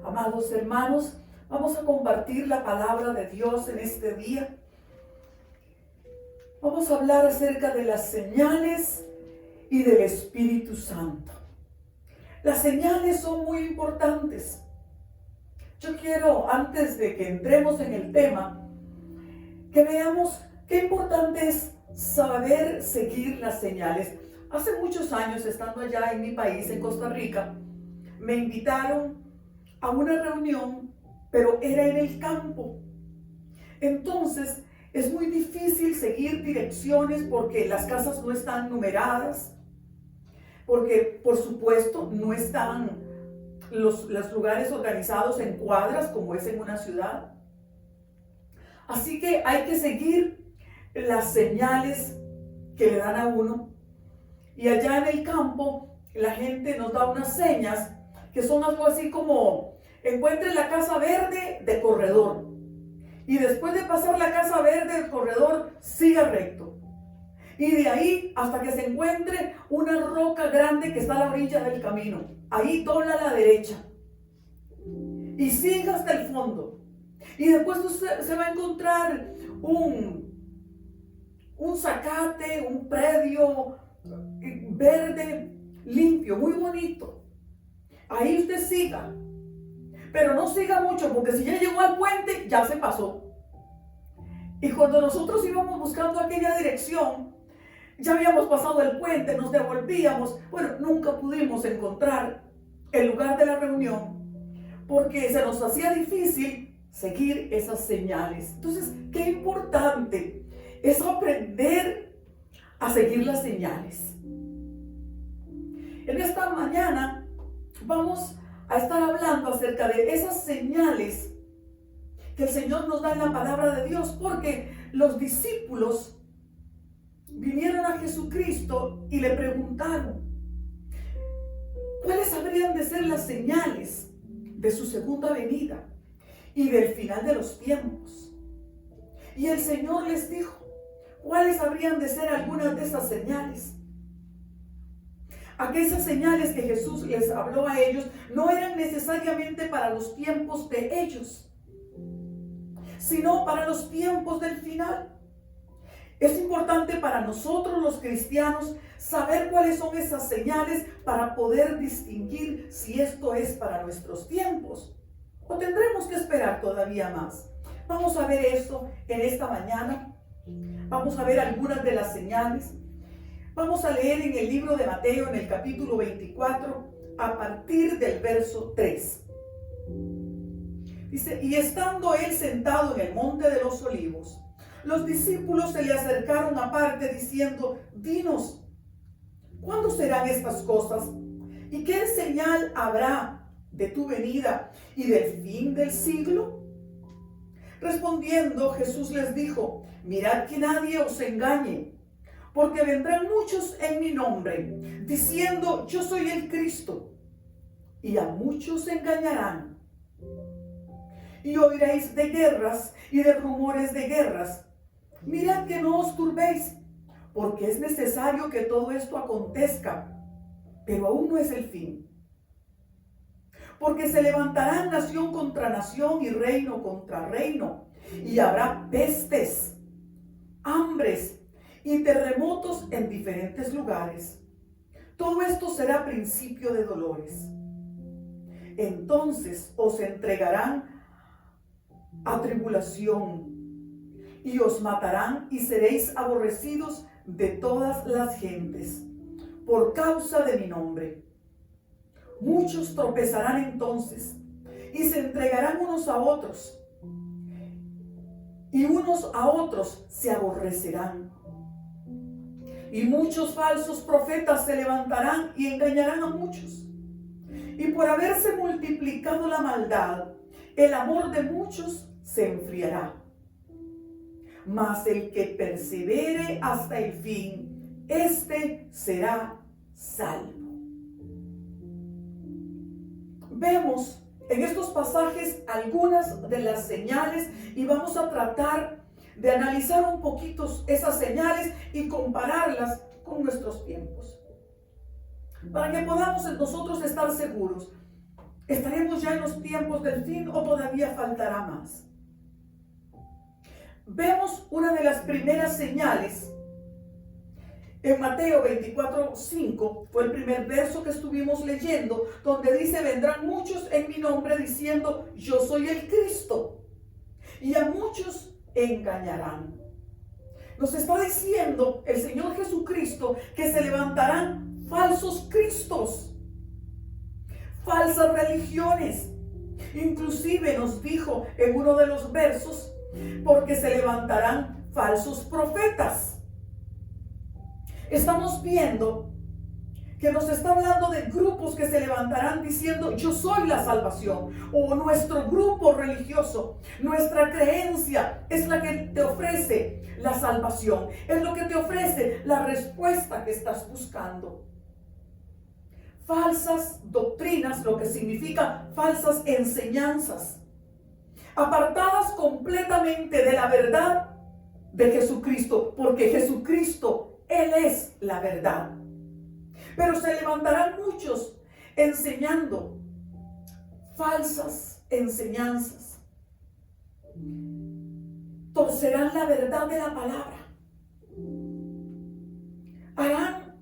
Amados hermanos, vamos a compartir la palabra de Dios en este día. Vamos a hablar acerca de las señales y del Espíritu Santo. Las señales son muy importantes. Yo quiero, antes de que entremos en el tema, que veamos qué importante es saber seguir las señales. Hace muchos años, estando allá en mi país, en Costa Rica, me invitaron a una reunión, pero era en el campo. Entonces, es muy difícil seguir direcciones porque las casas no están numeradas, porque, por supuesto, no están los lugares organizados en cuadras como es en una ciudad. Así que hay que seguir las señales que le dan a uno. Y allá en el campo, la gente nos da unas señas que son algo así como: encuentre la casa verde de corredor. Y después de pasar la casa verde del corredor, siga recto. Y de ahí hasta que se encuentre una roca grande que está a la orilla del camino. Ahí dobla a la derecha. Y siga hasta el fondo. Y después usted se va a encontrar un zacate, un predio verde, limpio, muy bonito. Ahí usted siga. Pero no siga mucho, porque si ya llegó al puente, ya se pasó. Y cuando nosotros íbamos buscando aquella dirección, ya habíamos pasado el puente, nos devolvíamos. Bueno, nunca pudimos encontrar el lugar de la reunión, porque se nos hacía difícil seguir esas señales. Entonces, qué importante es aprender a seguir las señales. En esta mañana vamos a estar hablando acerca de esas señales que el Señor nos da en la palabra de Dios, porque los discípulos vinieron a Jesucristo y le preguntaron cuáles habrían de ser las señales de su segunda venida y del final de los tiempos. Y el Señor les dijo cuáles habrían de ser algunas de esas señales. Aquellas señales que Jesús les habló a ellos no eran necesariamente para los tiempos de ellos, sino para los tiempos del final. Es importante para nosotros los cristianos saber cuáles son esas señales para poder distinguir si esto es para nuestros tiempos o tendremos que esperar todavía más. Vamos a ver eso en esta mañana. Vamos a ver algunas de las señales. Vamos a leer en el libro de Mateo, en el capítulo 24, a partir del verso 3. Dice: y estando él sentado en el monte de los olivos, los discípulos se le acercaron aparte diciendo: dinos, ¿cuándo serán estas cosas? ¿Y qué señal habrá de tu venida y del fin del siglo? Respondiendo, Jesús les dijo: mirad que nadie os engañe, porque vendrán muchos en mi nombre, diciendo: yo soy el Cristo, y a muchos engañarán. Y oiréis de guerras y de rumores de guerras. Mirad que no os turbéis, porque es necesario que todo esto acontezca, pero aún no es el fin. Porque se levantarán nación contra nación y reino contra reino, y habrá pestes, hambres y terremotos en diferentes lugares. Todo esto será principio de dolores. Entonces os entregarán a tribulación y os matarán y seréis aborrecidos de todas las gentes por causa de mi nombre. Muchos tropezarán entonces y se entregarán unos a otros, y unos a otros se aborrecerán. Y muchos falsos profetas se levantarán y engañarán a muchos. Y por haberse multiplicado la maldad, el amor de muchos se enfriará. Mas el que persevere hasta el fin, éste será salvo. Vemos en estos pasajes algunas de las señales y vamos a tratar de analizar un poquito esas señales y compararlas con nuestros tiempos, para que podamos nosotros estar seguros. ¿Estaremos ya en los tiempos del fin o todavía faltará más? Vemos una de las primeras señales en Mateo 24:5, fue el primer verso que estuvimos leyendo, donde dice: vendrán muchos en mi nombre diciendo, yo soy el Cristo, y a muchos engañarán. Nos está diciendo el Señor Jesucristo que se levantarán falsos cristos, falsas religiones. Inclusive nos dijo en uno de los versos, porque se levantarán falsos profetas. Estamos viendo que nos está hablando de grupos que se levantarán diciendo, yo soy la salvación, o nuestro grupo religioso, nuestra creencia es la que te ofrece la salvación, es lo que te ofrece la respuesta que estás buscando. Falsas doctrinas, lo que significa falsas enseñanzas, apartadas completamente de la verdad de Jesucristo, porque Jesucristo, Él es la verdad. Pero se levantarán muchos enseñando falsas enseñanzas. Torcerán la verdad de la palabra. Harán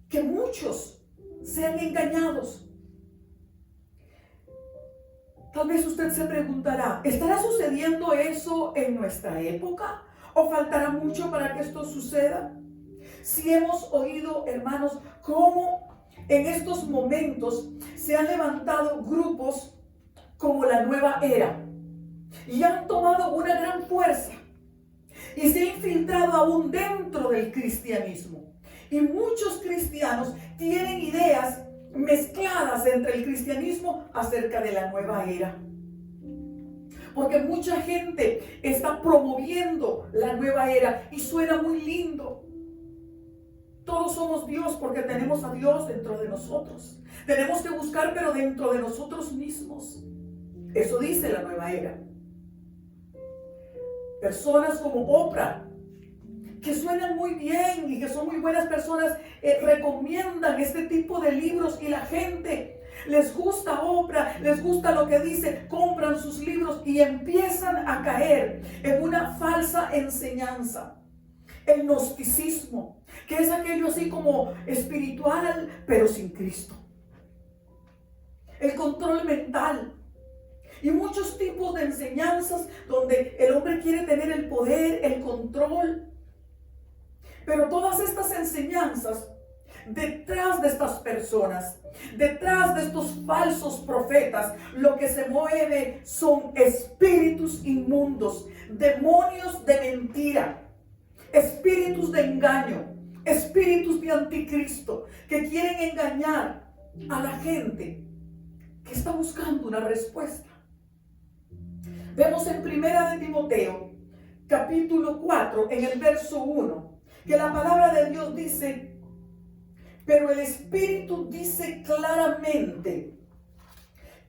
que muchos sean engañados. Tal vez usted se preguntará, ¿estará sucediendo eso en nuestra época? ¿O faltará mucho para que esto suceda? Si hemos oído, hermanos, cómo en estos momentos se han levantado grupos como la Nueva Era y han tomado una gran fuerza y se ha infiltrado aún dentro del cristianismo. Y muchos cristianos tienen ideas mezcladas entre el cristianismo acerca de la Nueva Era. Porque mucha gente está promoviendo la Nueva Era y suena muy lindo. Todos somos Dios porque tenemos a Dios dentro de nosotros. Tenemos que buscar, pero dentro de nosotros mismos. Eso dice la Nueva Era. Personas como Oprah, que suenan muy bien y que son muy buenas personas, recomiendan este tipo de libros y la gente les gusta Oprah, les gusta lo que dice, compran sus libros y empiezan a caer en una falsa enseñanza. El gnosticismo, que es aquello así como espiritual, pero sin Cristo. El control mental. Y muchos tipos de enseñanzas donde el hombre quiere tener el poder, el control. Pero todas estas enseñanzas, detrás de estas personas, detrás de estos falsos profetas, lo que se mueve son espíritus inmundos, demonios de mentira, espíritus de engaño, espíritus de anticristo, que quieren engañar a la gente que está buscando una respuesta. Vemos en 1 Timoteo, capítulo 4, en el verso 1, que la palabra de Dios dice, pero el Espíritu dice claramente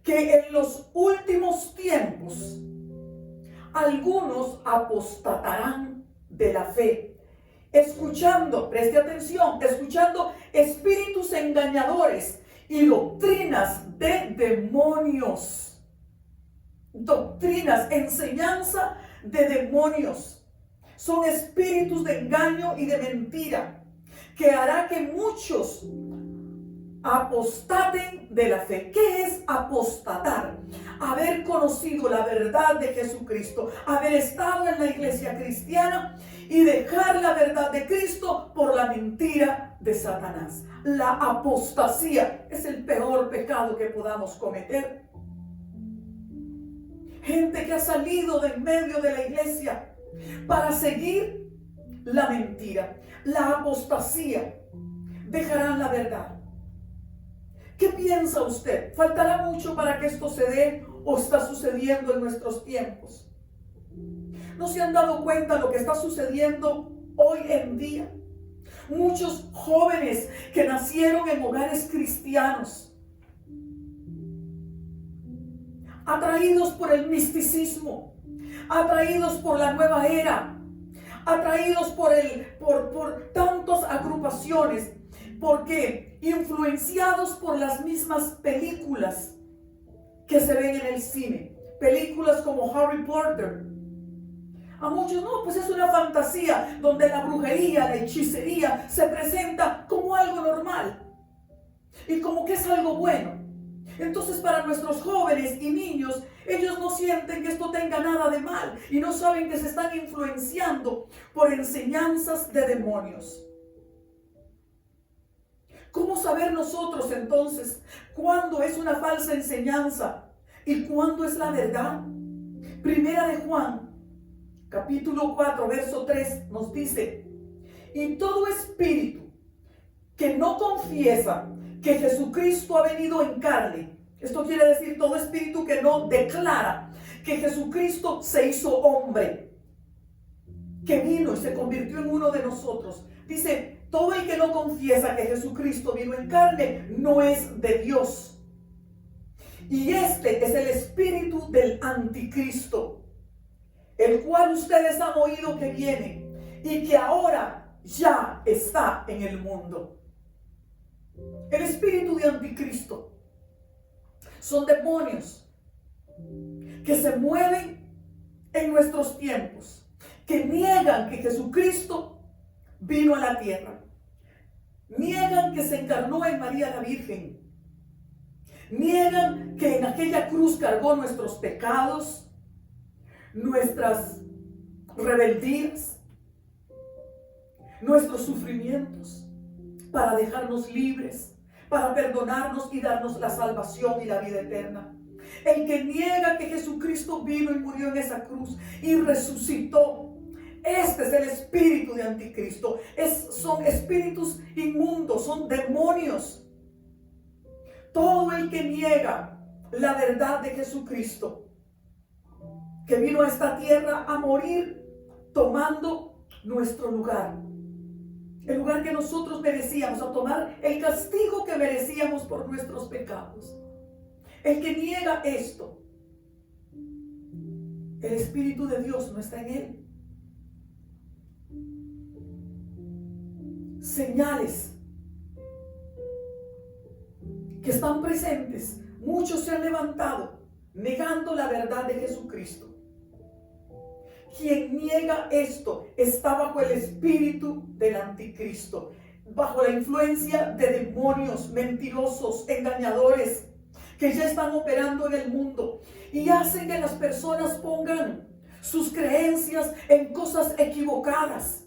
que en los últimos tiempos algunos apostatarán de la fe, escuchando, preste atención, escuchando espíritus engañadores y doctrinas de demonios. Doctrinas, enseñanza de demonios. Son espíritus de engaño y de mentira que hará que muchos apostaten de la fe. ¿Qué es apostatar? Haber conocido la verdad de Jesucristo, haber estado en la iglesia cristiana y dejar la verdad de Cristo por la mentira de Satanás. La apostasía es el peor pecado que podamos cometer. Gente que ha salido de en medio de la iglesia para seguir la mentira, la apostasía, dejarán la verdad. ¿Qué piensa usted? ¿Faltará mucho para que esto se dé o está sucediendo en nuestros tiempos? ¿No se han dado cuenta de lo que está sucediendo hoy en día? Muchos jóvenes que nacieron en hogares cristianos, atraídos por el misticismo, atraídos por la nueva era, atraídos por tantas agrupaciones, porque influenciados por las mismas películas que se ven en el cine, películas como Harry Potter. A muchos no, pues es una fantasía donde la brujería, la hechicería se presenta como algo normal y como que es algo bueno. Entonces para nuestros jóvenes y niños, ellos no sienten que esto tenga nada de mal y no saben que se están influenciando por enseñanzas de demonios. ¿Cómo saber nosotros entonces cuándo es una falsa enseñanza y cuándo es la verdad? Primera de Juan, capítulo 4, verso 3 nos dice: y todo espíritu que no confiesa que Jesucristo ha venido en carne, esto quiere decir todo espíritu que no declara que Jesucristo se hizo hombre, que vino y se convirtió en uno de nosotros, dice: todo el que no confiesa que Jesucristo vino en carne no es de Dios. Y este es el espíritu del anticristo, el cual ustedes han oído que viene y que ahora ya está en el mundo. El espíritu de anticristo son demonios que se mueven en nuestros tiempos, que niegan que Jesucristo vino a la tierra, niegan que se encarnó en María la Virgen, niegan que en aquella cruz cargó nuestros pecados, nuestras rebeldías, nuestros sufrimientos, para dejarnos libres, para perdonarnos y darnos la salvación y la vida eterna. El que niega que Jesucristo vino y murió en esa cruz y resucitó, este es el espíritu de anticristo. Son espíritus inmundos, son demonios. Todo el que niega la verdad de Jesucristo, que vino a esta tierra a morir tomando nuestro lugar, el lugar que nosotros merecíamos, a tomar el castigo que merecíamos por nuestros pecados. El que niega esto, el Espíritu de Dios no está en él. Señales que están presentes. Muchos se han levantado negando la verdad de Jesucristo. Quien niega esto está bajo el espíritu del anticristo, bajo la influencia de demonios mentirosos, engañadores, que ya están operando en el mundo y hacen que las personas pongan sus creencias en cosas equivocadas.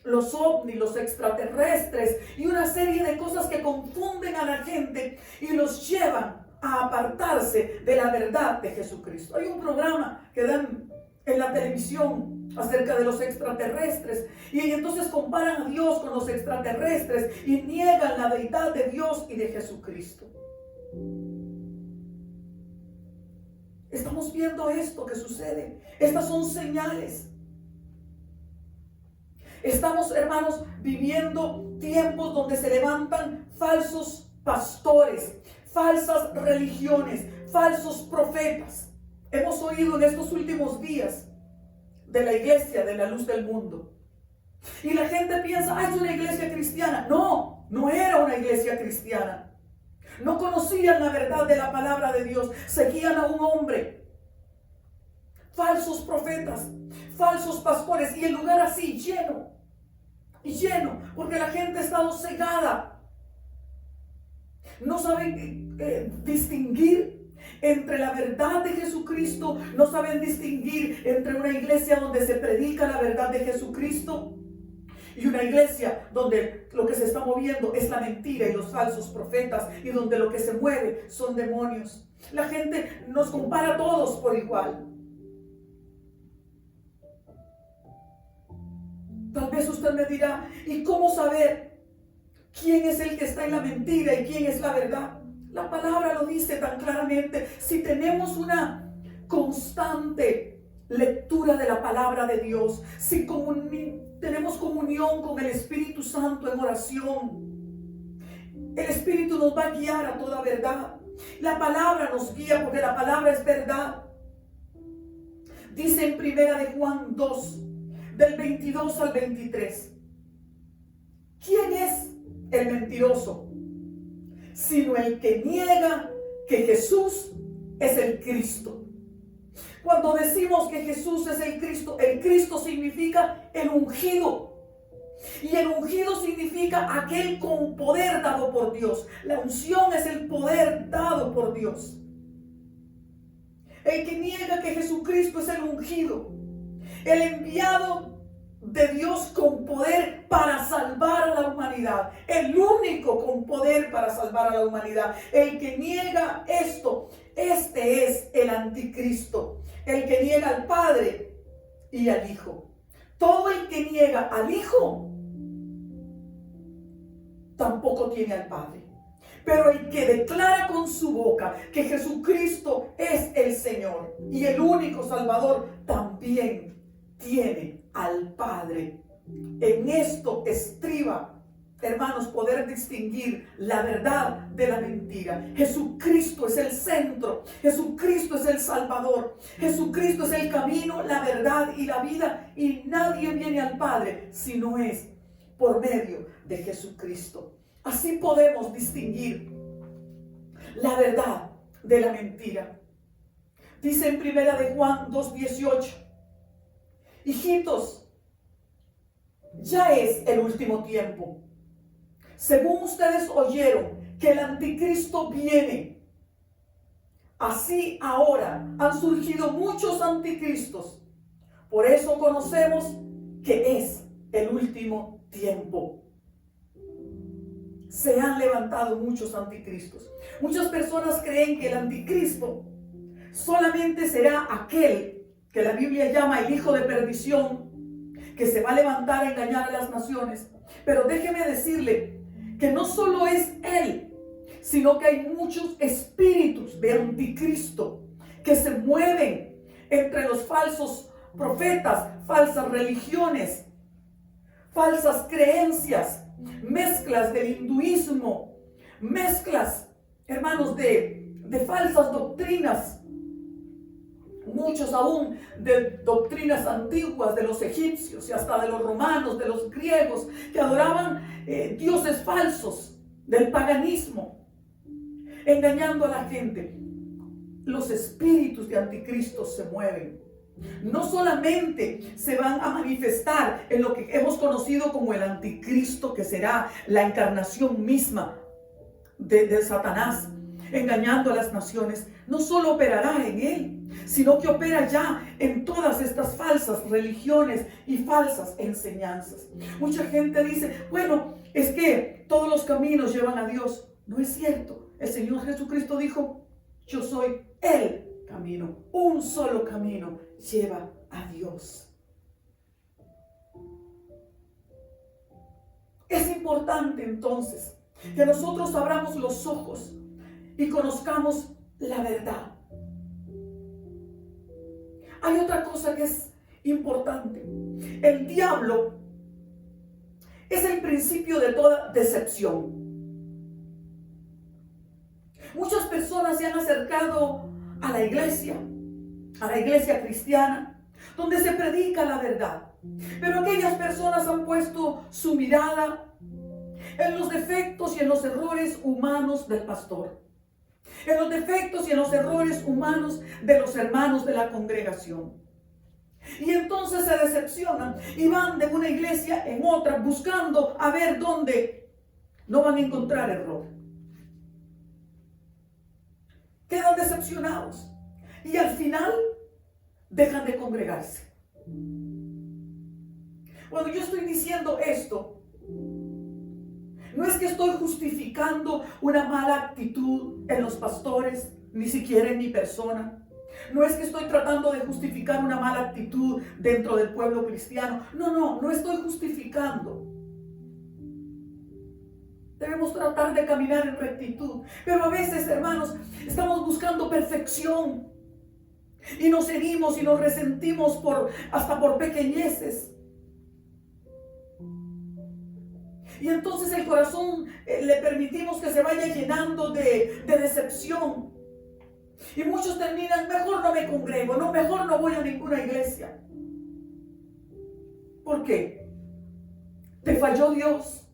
Los ovnis, los extraterrestres y una serie de cosas que confunden a la gente y los llevan a apartarse de la verdad de Jesucristo. Hay un programa que dan en la televisión acerca de los extraterrestres y entonces comparan a Dios con los extraterrestres y niegan la deidad de Dios y de Jesucristo. Estamos viendo esto que sucede. Estas son señales. Estamos, hermanos, viviendo tiempos donde se levantan falsos pastores, falsas religiones, falsos profetas. Hemos oído en estos últimos días de la iglesia de la luz del mundo. Y la gente piensa, es una iglesia cristiana. No, no era una iglesia cristiana. No conocían la verdad de la palabra de Dios. Seguían a un hombre. Falsos profetas, falsos pastores. Y el lugar así lleno. Y lleno. Porque la gente ha estado cegada. No saben distinguir entre la verdad de Jesucristo. No saben distinguir entre una iglesia donde se predica la verdad de Jesucristo y una iglesia donde lo que se está moviendo es la mentira y los falsos profetas y donde lo que se mueve son demonios. La gente nos compara a todos por igual. Tal vez usted me dirá, ¿y cómo saber quién es el que está en la mentira y quién es la verdad? La palabra lo dice tan claramente. Si tenemos una constante lectura de la palabra de Dios, si tenemos comunión con el Espíritu Santo en oración, el Espíritu nos va a guiar a toda verdad. La palabra nos guía porque la palabra es verdad. Dice en Primera de Juan 2, del 22 al 23. ¿Quién es el mentiroso? Sino el que niega que Jesús es el Cristo. Cuando decimos que Jesús es el Cristo significa el ungido. Y el ungido significa aquel con poder dado por Dios. La unción es el poder dado por Dios. El que niega que Jesucristo es el ungido, el enviado de Dios con poder para salvar a la humanidad, el único con poder para salvar a la humanidad. El que niega esto, este es el anticristo, el que niega al Padre y al Hijo. Todo el que niega al Hijo tampoco tiene al Padre. Pero el que declara con su boca que Jesucristo es el Señor y el único Salvador, también tiene al Padre. En esto estriba, hermanos, poder distinguir la verdad de la mentira. Jesucristo es el centro. Jesucristo es el Salvador. Jesucristo es el camino, la verdad y la vida. Y nadie viene al Padre si no es por medio de Jesucristo. Así podemos distinguir la verdad de la mentira. Dice en 1 de Juan 2:18: hijitos, ya es el último tiempo. Según ustedes oyeron que el anticristo viene, así ahora han surgido muchos anticristos. Por eso conocemos que es el último tiempo. Se han levantado muchos anticristos. Muchas personas creen que el anticristo solamente será aquel que la Biblia llama el hijo de perdición, que se va a levantar a engañar a las naciones. Pero déjeme decirle que no solo es él, sino que hay muchos espíritus de anticristo que se mueven entre los falsos profetas, falsas religiones, falsas creencias, mezclas del hinduismo, mezclas, hermanos, de falsas doctrinas, muchos aún de doctrinas antiguas de los egipcios y hasta de los romanos, de los griegos, que adoraban dioses falsos del paganismo, engañando a la gente. Los espíritus de anticristo se mueven. No solamente se van a manifestar en lo que hemos conocido como el anticristo, que será la encarnación misma de Satanás, engañando a las naciones. No solo operará en él, sino que opera ya en todas estas falsas religiones y falsas enseñanzas. Mucha gente dice: bueno, es que todos los caminos llevan a Dios. No es cierto. El Señor Jesucristo dijo: yo soy el camino. Un solo camino lleva a Dios. Es importante entonces que nosotros abramos los ojos y conozcamos la verdad. Hay otra cosa que es importante. El diablo es el principio de toda decepción. Muchas personas se han acercado a la iglesia cristiana, donde se predica la verdad. Pero aquellas personas han puesto su mirada en los defectos y en los errores humanos del pastor, en los defectos y en los errores humanos de los hermanos de la congregación. Y entonces se decepcionan y van de una iglesia en otra buscando a ver dónde no van a encontrar error. Quedan decepcionados y al final dejan de congregarse. Cuando yo estoy diciendo esto, no es que estoy justificando una mala actitud en los pastores, ni siquiera en mi persona. No es que estoy tratando de justificar una mala actitud dentro del pueblo cristiano. No estoy justificando. Debemos tratar de caminar en rectitud. Pero a veces, hermanos, estamos buscando perfección y nos herimos y nos resentimos hasta por pequeñeces. Y entonces el corazón le permitimos que se vaya llenando de decepción. Y muchos terminan: mejor no me congrego, mejor no voy a ninguna iglesia. ¿Por qué? ¿Te falló Dios?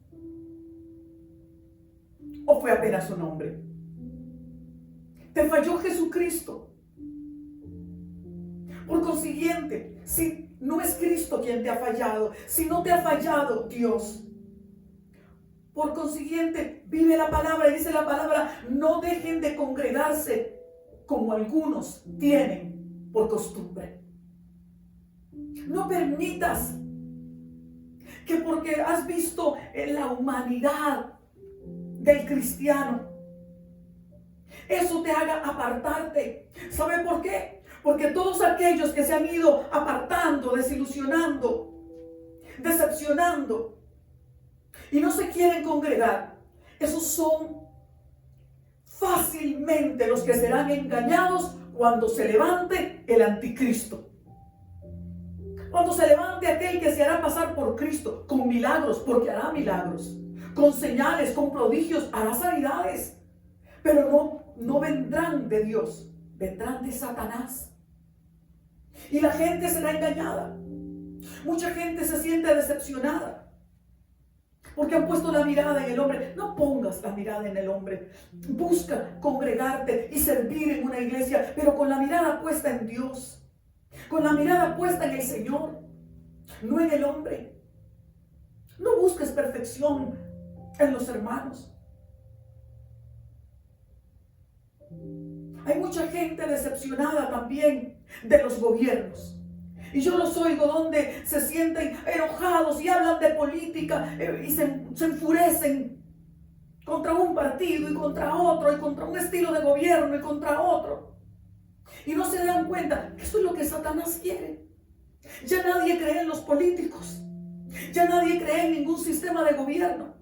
¿O fue apenas un hombre? Te falló Jesucristo. Por consiguiente, si no es Cristo quien te ha fallado, si no te ha fallado Dios, por consiguiente, vive la palabra y dice la palabra, no dejen de congregarse como algunos tienen por costumbre. No permitas que porque has visto en la humanidad del cristiano, eso te haga apartarte. ¿Sabe por qué? Porque todos aquellos que se han ido apartando, desilusionando, decepcionando y no se quieren congregar, esos son fácilmente los que serán engañados cuando se levante el anticristo. Cuando se levante aquel que se hará pasar por Cristo, con milagros, porque hará milagros, con señales, con prodigios, hará sanidades, pero no vendrán de Dios, vendrán de Satanás. Y la gente será engañada. Mucha gente se siente decepcionada porque han puesto la mirada en el hombre. No pongas la mirada en el hombre. Busca congregarte y servir en una iglesia, pero con la mirada puesta en Dios, con la mirada puesta en el Señor, no en el hombre. No busques perfección en los hermanos. Hay mucha gente decepcionada también de los gobiernos. Y yo los oigo donde se sienten enojados y hablan de política y se enfurecen contra un partido y contra otro y contra un estilo de gobierno y contra otro. Y no se dan cuenta que eso es lo que Satanás quiere. Ya nadie cree en los políticos. Ya nadie cree en ningún sistema de gobierno.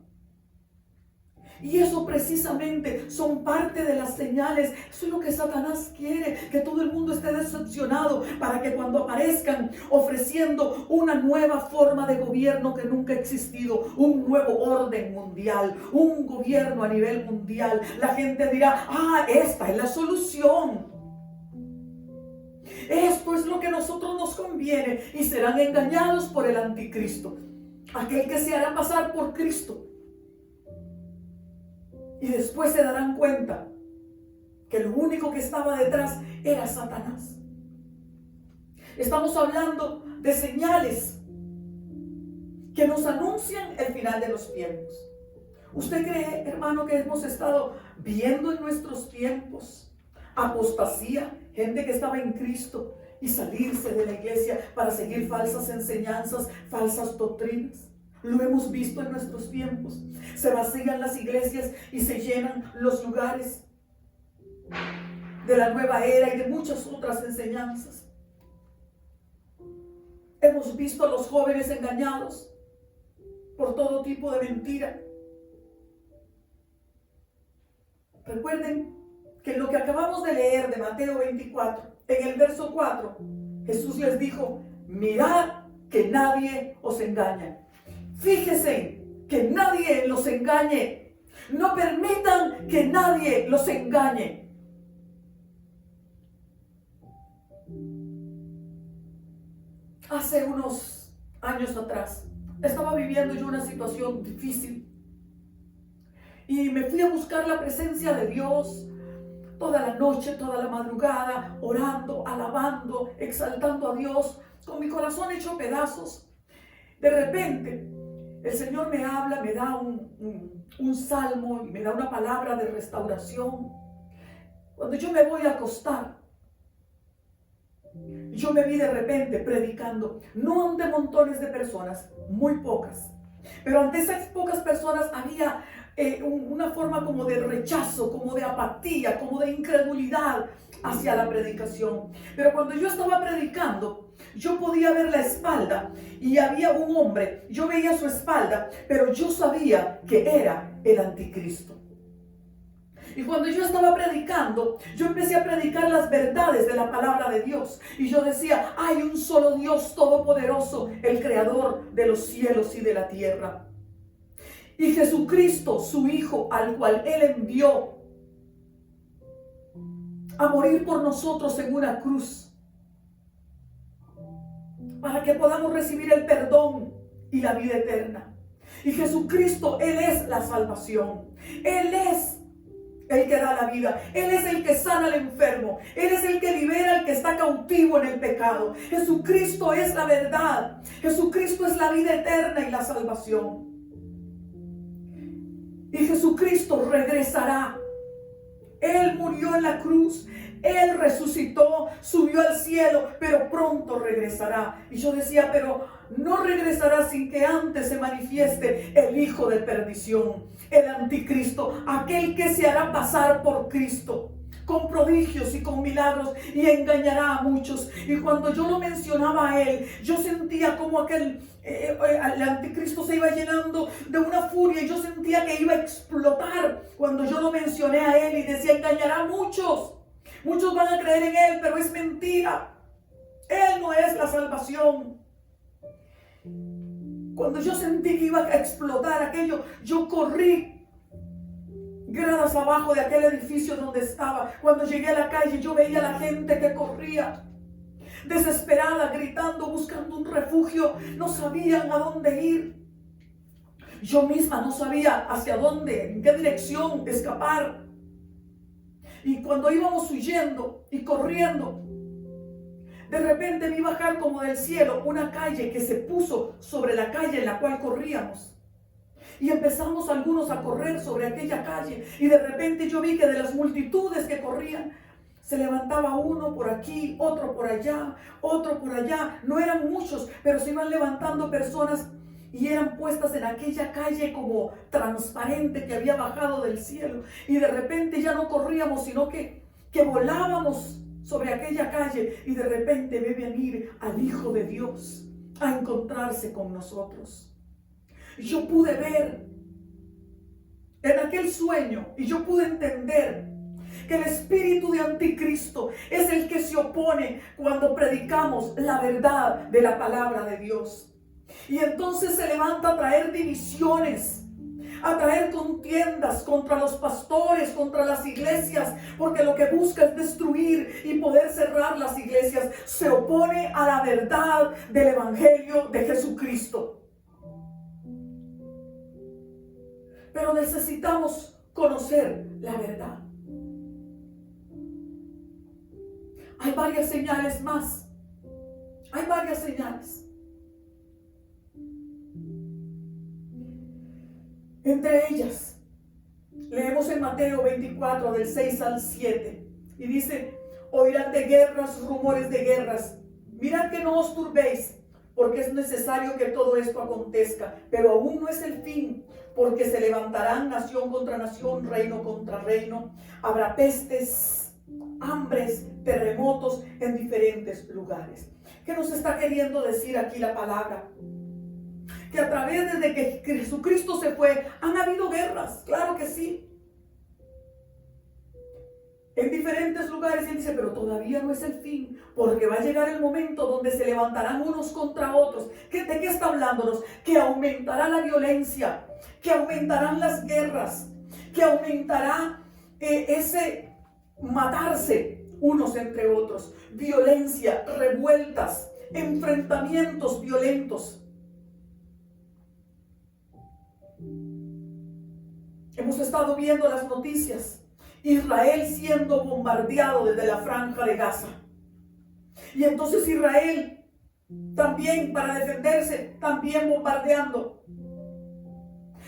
Y eso precisamente son parte de las señales. Eso es lo que Satanás quiere, que todo el mundo esté decepcionado para que cuando aparezcan ofreciendo una nueva forma de gobierno que nunca ha existido, un nuevo orden mundial, un gobierno a nivel mundial, la gente dirá, esta es la solución. Esto es lo que a nosotros nos conviene, y serán engañados por el anticristo, aquel que se hará pasar por Cristo. Y después se darán cuenta que lo único que estaba detrás era Satanás. Estamos hablando de señales que nos anuncian el final de los tiempos. ¿Usted cree, hermano, que hemos estado viendo en nuestros tiempos apostasía, gente que estaba en Cristo y salirse de la iglesia para seguir falsas enseñanzas, falsas doctrinas? Lo hemos visto en nuestros tiempos. Se vacían las iglesias y se llenan los lugares de la nueva era y de muchas otras enseñanzas. Hemos visto a los jóvenes engañados por todo tipo de mentira. Recuerden que lo que acabamos de leer de Mateo 24, en el verso 4, Jesús les dijo, mirad que nadie os engañe. Fíjese que nadie los engañe. No permitan que nadie los engañe. Hace unos años atrás estaba viviendo yo una situación difícil y me fui a buscar la presencia de Dios toda la noche, toda la madrugada, orando, alabando, exaltando a Dios, con mi corazón hecho pedazos. De repente el Señor me habla, me da un salmo y me da una palabra de restauración. Cuando yo me voy a acostar, yo me vi de repente predicando, no ante montones de personas, muy pocas, pero ante esas pocas personas había una forma como de rechazo, como de apatía, como de incredulidad hacia la predicación. Pero cuando yo estaba predicando, yo podía ver la espalda y había un hombre, yo veía su espalda, pero yo sabía que era el anticristo. Y cuando yo estaba predicando, yo empecé a predicar las verdades de la palabra de Dios. Y yo decía, hay un solo Dios todopoderoso, el creador de los cielos y de la tierra. Y Jesucristo, su Hijo, al cual Él envió a morir por nosotros en una cruz, para que podamos recibir el perdón y la vida eterna. Y Jesucristo, Él es la salvación. Él es el que da la vida. Él es el que sana al enfermo. Él es el que libera al que está cautivo en el pecado. Jesucristo es la verdad. Jesucristo es la vida eterna y la salvación. Y Jesucristo regresará. Él murió en la cruz. Él resucitó, subió al cielo, pero pronto regresará. Y yo decía, pero no regresará sin que antes se manifieste el hijo de perdición, el anticristo, aquel que se hará pasar por Cristo, con prodigios y con milagros, y engañará a muchos. Y cuando yo lo mencionaba a él, yo sentía como el anticristo se iba llenando de una furia, y yo sentía que iba a explotar cuando yo lo mencioné a él y decía, engañará a muchos. Muchos van a creer en él, pero es mentira. Él no es la salvación. Cuando yo sentí que iba a explotar aquello, yo corrí gradas abajo de aquel edificio donde estaba. Cuando llegué a la calle, yo veía a la gente que corría, desesperada, gritando, buscando un refugio. No sabían a dónde ir. Yo misma no sabía hacia dónde, en qué dirección escapar. Y cuando íbamos huyendo y corriendo, de repente vi bajar como del cielo una calle que se puso sobre la calle en la cual corríamos. Y empezamos algunos a correr sobre aquella calle. Y de repente yo vi que de las multitudes que corrían, se levantaba uno por aquí, otro por allá, otro por allá. No eran muchos, pero se iban levantando personas y eran puestas en aquella calle como transparente que había bajado del cielo. Y de repente ya no corríamos, sino que volábamos sobre aquella calle. Y de repente ve venir al Hijo de Dios a encontrarse con nosotros. Yo pude ver en aquel sueño, y yo pude entender que el espíritu de anticristo es el que se opone cuando predicamos la verdad de la palabra de Dios. Y entonces se levanta a traer divisiones, a traer contiendas contra los pastores, contra las iglesias, porque lo que busca es destruir y poder cerrar las iglesias. Se opone a la verdad del evangelio de Jesucristo. Pero necesitamos conocer la verdad. Hay varias señales más. Hay varias señales. Entre ellas, leemos en Mateo 24, del 6 al 7, y dice, oirán de guerras, rumores de guerras. Mirad que no os turbéis, porque es necesario que todo esto acontezca, pero aún no es el fin, porque se levantarán nación contra nación, reino contra reino. Habrá pestes, hambres, terremotos en diferentes lugares. ¿Qué nos está queriendo decir aquí la palabra? Que a través desde que Jesucristo se fue, han habido guerras, claro que sí. En diferentes lugares, él dice, pero todavía no es el fin, porque va a llegar el momento donde se levantarán unos contra otros. ¿De qué está hablándonos? Que aumentará la violencia, que aumentarán las guerras, que aumentará ese matarse unos entre otros, violencia, revueltas, enfrentamientos violentos. Hemos estado viendo las noticias. Israel siendo bombardeado desde la franja de Gaza. Y entonces Israel también para defenderse, también bombardeando.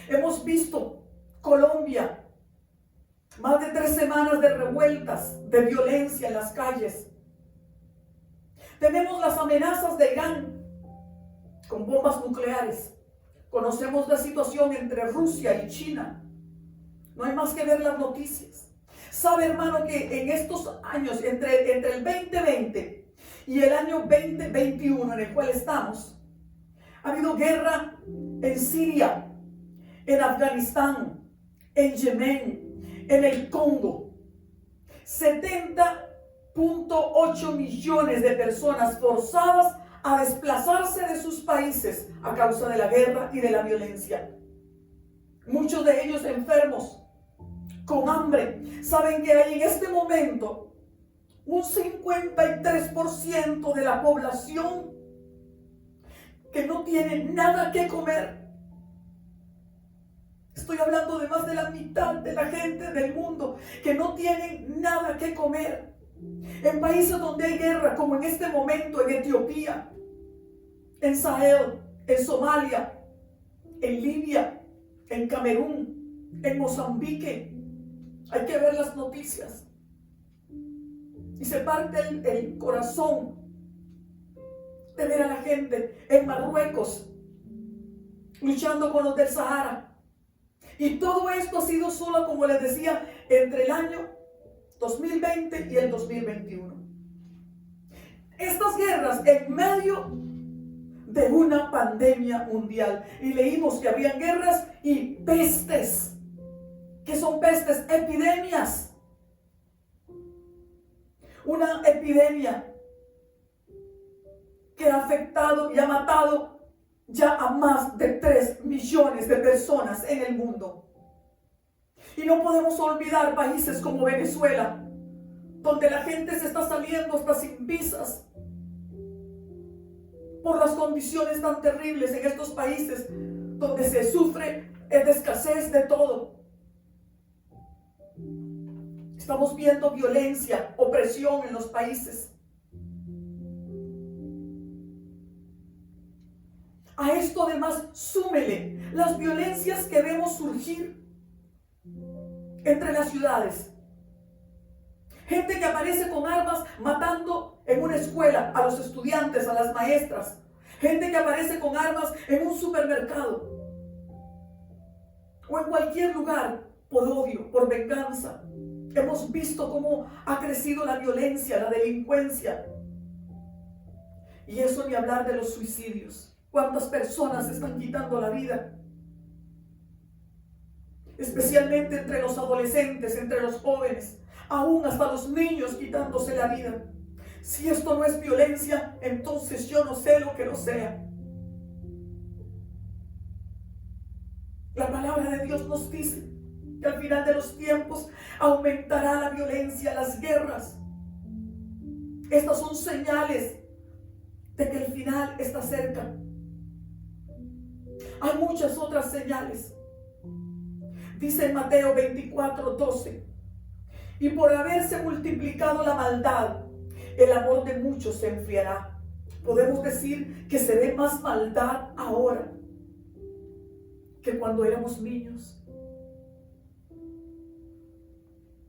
Hemos visto Colombia, más de 3 semanas de revueltas, de violencia en las calles. Tenemos las amenazas de Irán con bombas nucleares. Conocemos la situación entre Rusia y China. No hay más que ver las noticias. Sabe, hermano, que en estos años, entre el 2020 y el año 2021 en el cual estamos, ha habido guerra en Siria, en Afganistán, en Yemen, en el Congo. 70.8 millones de personas forzadas a desplazarse de sus países a causa de la guerra y de la violencia. Muchos de ellos enfermos, con hambre. Saben que hay en este momento un 53% de la población que no tiene nada que comer. Estoy hablando de más de la mitad de la gente del mundo que no tienen nada que comer. En países donde hay guerra, como en este momento en Etiopía, en Sahel, en Somalia, en Libia, en Camerún, en Mozambique. Hay que ver las noticias. Y se parte el corazón de ver a la gente en Marruecos luchando con los del Sahara. Y todo esto ha sido solo, como les decía, entre el año 2020 y el 2021. Estas guerras en medio de una pandemia mundial. Y leímos que habían guerras y pestes. ¿Qué son pestes? Epidemias. Una epidemia que ha afectado y ha matado ya a más de 3 millones de personas en el mundo. Y no podemos olvidar países como Venezuela, donde la gente se está saliendo hasta sin visas por las condiciones tan terribles en estos países donde se sufre de escasez de todo. Estamos viendo violencia, opresión en los países. A esto además súmele las violencias que vemos surgir entre las ciudades. Gente que aparece con armas matando en una escuela a los estudiantes, a las maestras. Gente que aparece con armas en un supermercado o en cualquier lugar por odio, por venganza. Hemos visto cómo ha crecido la violencia, la delincuencia. Y eso ni hablar de los suicidios. ¿Cuántas personas están quitando la vida? Especialmente entre los adolescentes, entre los jóvenes, aún hasta los niños quitándose la vida. Si esto no es violencia, entonces yo no sé lo que lo sea. La palabra de Dios nos dice que al final de los tiempos aumentará la violencia, las guerras. Estas son señales de que el final está cerca. Hay muchas otras señales. Dice en Mateo 24:12: y por haberse multiplicado la maldad, el amor de muchos se enfriará. Podemos decir que se ve más maldad ahora que cuando éramos niños.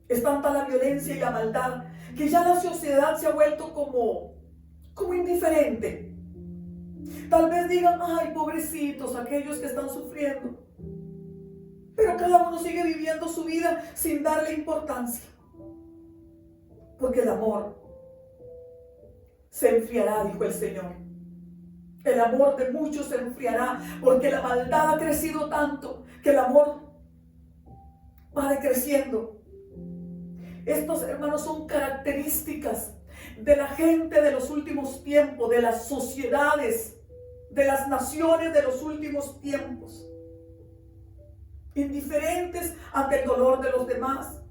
Es tanta la violencia y la maldad que ya la sociedad se ha vuelto como indiferente. Tal vez digan: ay, pobrecitos aquellos que están sufriendo. Pero cada uno sigue viviendo su vida sin darle importancia. Porque el amor se enfriará, dijo el Señor. El amor de muchos se enfriará porque la maldad ha crecido tanto que el amor va decreciendo. Estos, hermanos, son características de la gente de los últimos tiempos, de las sociedades, de las naciones de los últimos tiempos. Indiferentes ante el dolor de los demás,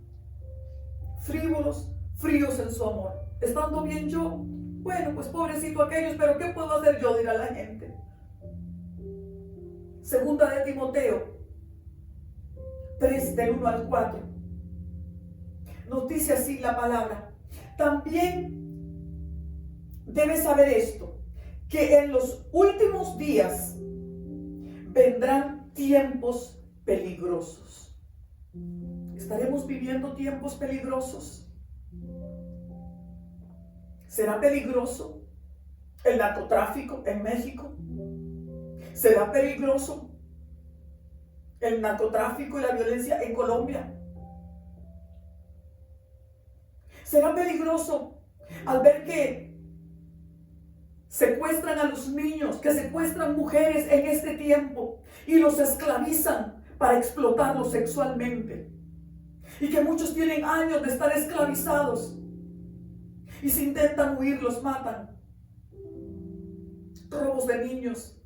frívolos, fríos en su amor. Estando bien yo, bueno, pues pobrecito aquellos, pero ¿qué puedo hacer yo? Dirá la gente. Segunda de Timoteo 3, del 1 al 4. Nos dice así la palabra: también debes saber esto, que en los últimos días vendrán tiempos peligrosos. ¿Estaremos viviendo tiempos peligrosos? ¿Será peligroso el narcotráfico en México? ¿Será peligroso el narcotráfico y la violencia en Colombia? ¿Será peligroso al ver que secuestran a los niños, que secuestran mujeres en este tiempo y los esclavizan para explotarlos sexualmente? Y que muchos tienen años de estar esclavizados y si intentan huir los matan. Robos de niños,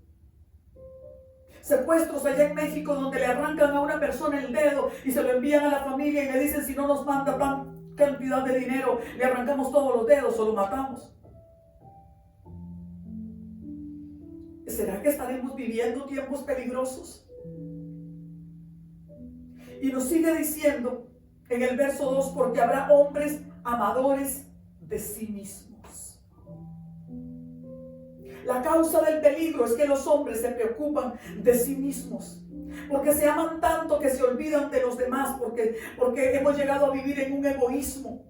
secuestros allá en México donde le arrancan a una persona el dedo y se lo envían a la familia y le dicen: si no nos manda tan cantidad de dinero, le arrancamos todos los dedos o lo matamos. ¿Será que estaremos viviendo tiempos peligrosos? Y nos sigue diciendo en el verso 2, porque habrá hombres amadores de sí mismos. La causa del peligro es que los hombres se preocupan de sí mismos, porque se aman tanto que se olvidan de los demás, porque hemos llegado a vivir en un egoísmo,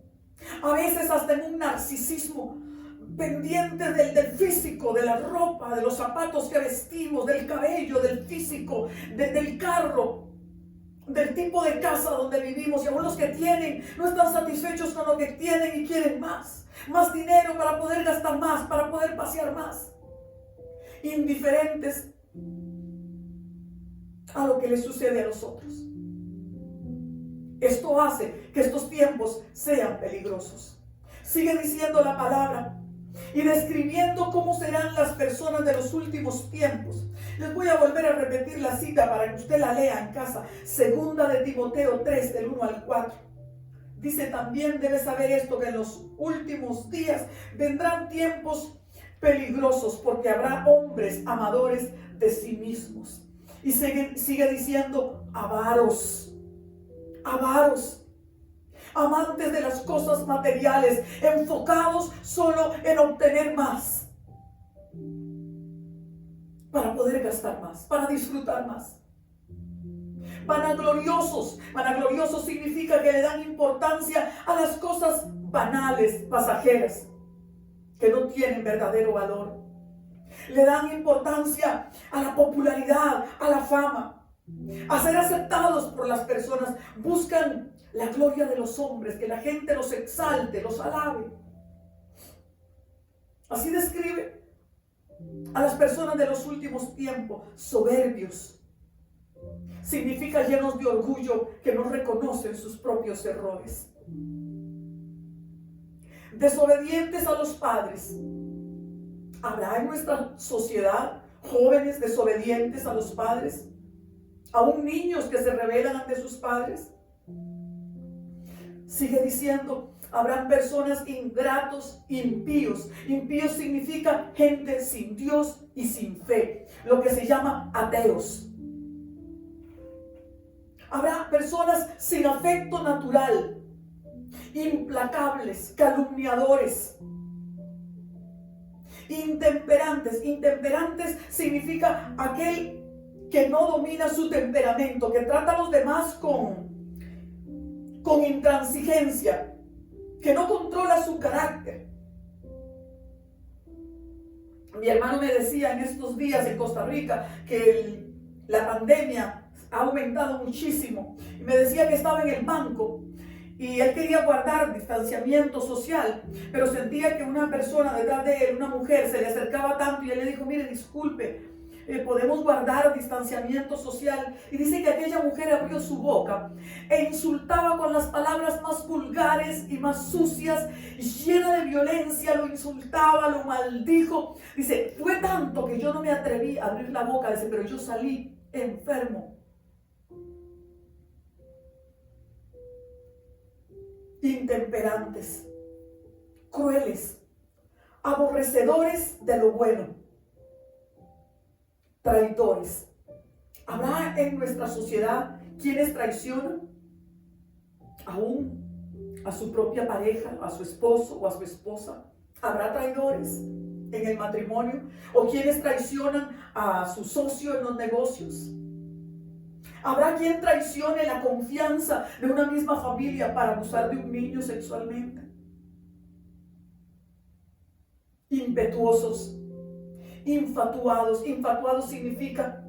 a veces hasta en un narcisismo, pendiente del físico, de la ropa, de los zapatos que vestimos, del cabello, del físico, del carro, del tipo de casa donde vivimos. Y aún los que tienen no están satisfechos con lo que tienen y quieren más dinero para poder gastar más, para poder pasear más, indiferentes a lo que les sucede a los otros. Esto hace que estos tiempos sean peligrosos. Sigue diciendo la palabra y describiendo cómo serán las personas de los últimos tiempos. Les voy a volver a repetir la cita para que usted la lea en casa. Segunda de Timoteo 3, del 1 al 4. Dice: también debes saber esto, que en los últimos días vendrán tiempos peligrosos, porque habrá hombres amadores de sí mismos. Y sigue diciendo: avaros, amantes de las cosas materiales, enfocados solo en obtener más, para poder gastar más, para disfrutar más. Vanagloriosos significa que le dan importancia a las cosas banales, pasajeras, que no tienen verdadero valor. Le dan importancia a la popularidad, a la fama, a ser aceptados por las personas. Buscan la gloria de los hombres, que la gente los exalte, los alabe. Así describe a las personas de los últimos tiempos: soberbios. Significa llenos de orgullo, que no reconocen sus propios errores. Desobedientes a los padres. ¿Habrá en nuestra sociedad jóvenes desobedientes a los padres? ¿Aún niños que se rebelan ante sus padres? Sigue diciendo: habrán personas ingratos, impíos. Impíos significa gente sin Dios y sin fe, lo que se llama ateos. Habrá personas sin afecto natural, implacables, calumniadores, intemperantes. Intemperantes significa aquel que no domina su temperamento, que trata a los demás con intransigencia, que no controla su carácter. Mi hermano me decía en estos días en Costa Rica que la pandemia ha aumentado muchísimo, y me decía que estaba en el banco y él quería guardar distanciamiento social, pero sentía que una persona detrás de él, una mujer, se le acercaba tanto, y él le dijo: mire, disculpe, podemos guardar distanciamiento social. Y dice que aquella mujer abrió su boca e insultaba con las palabras más vulgares y más sucias, llena de violencia, lo insultaba, lo maldijo. Dice: fue tanto que yo no me atreví a abrir la boca, dice, pero yo salí enfermo. Intemperantes, crueles, aborrecedores de lo bueno, traidores. ¿Habrá en nuestra sociedad quienes traicionan aún a su propia pareja, a su esposo o a su esposa? ¿Habrá traidores en el matrimonio? ¿O quienes traicionan a su socio en los negocios? ¿Habrá quien traicione la confianza de una misma familia para abusar de un niño sexualmente? Impetuosos, infatuados. Infatuados significa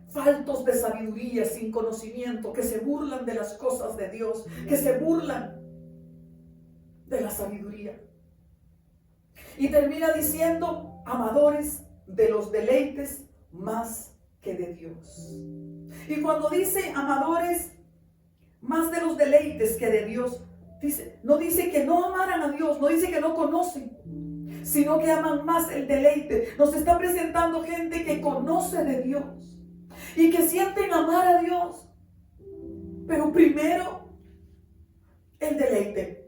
faltos de sabiduría, sin conocimiento, que se burlan de las cosas de Dios, que se burlan de la sabiduría. Y termina diciendo: amadores de los deleites más que de Dios. Y cuando dice amadores más de los deleites que de Dios, no dice que no amaran a Dios, no dice que no conocen, sino que aman más el deleite. Nos está presentando gente que conoce de Dios y que sienten amar a Dios, pero primero el deleite.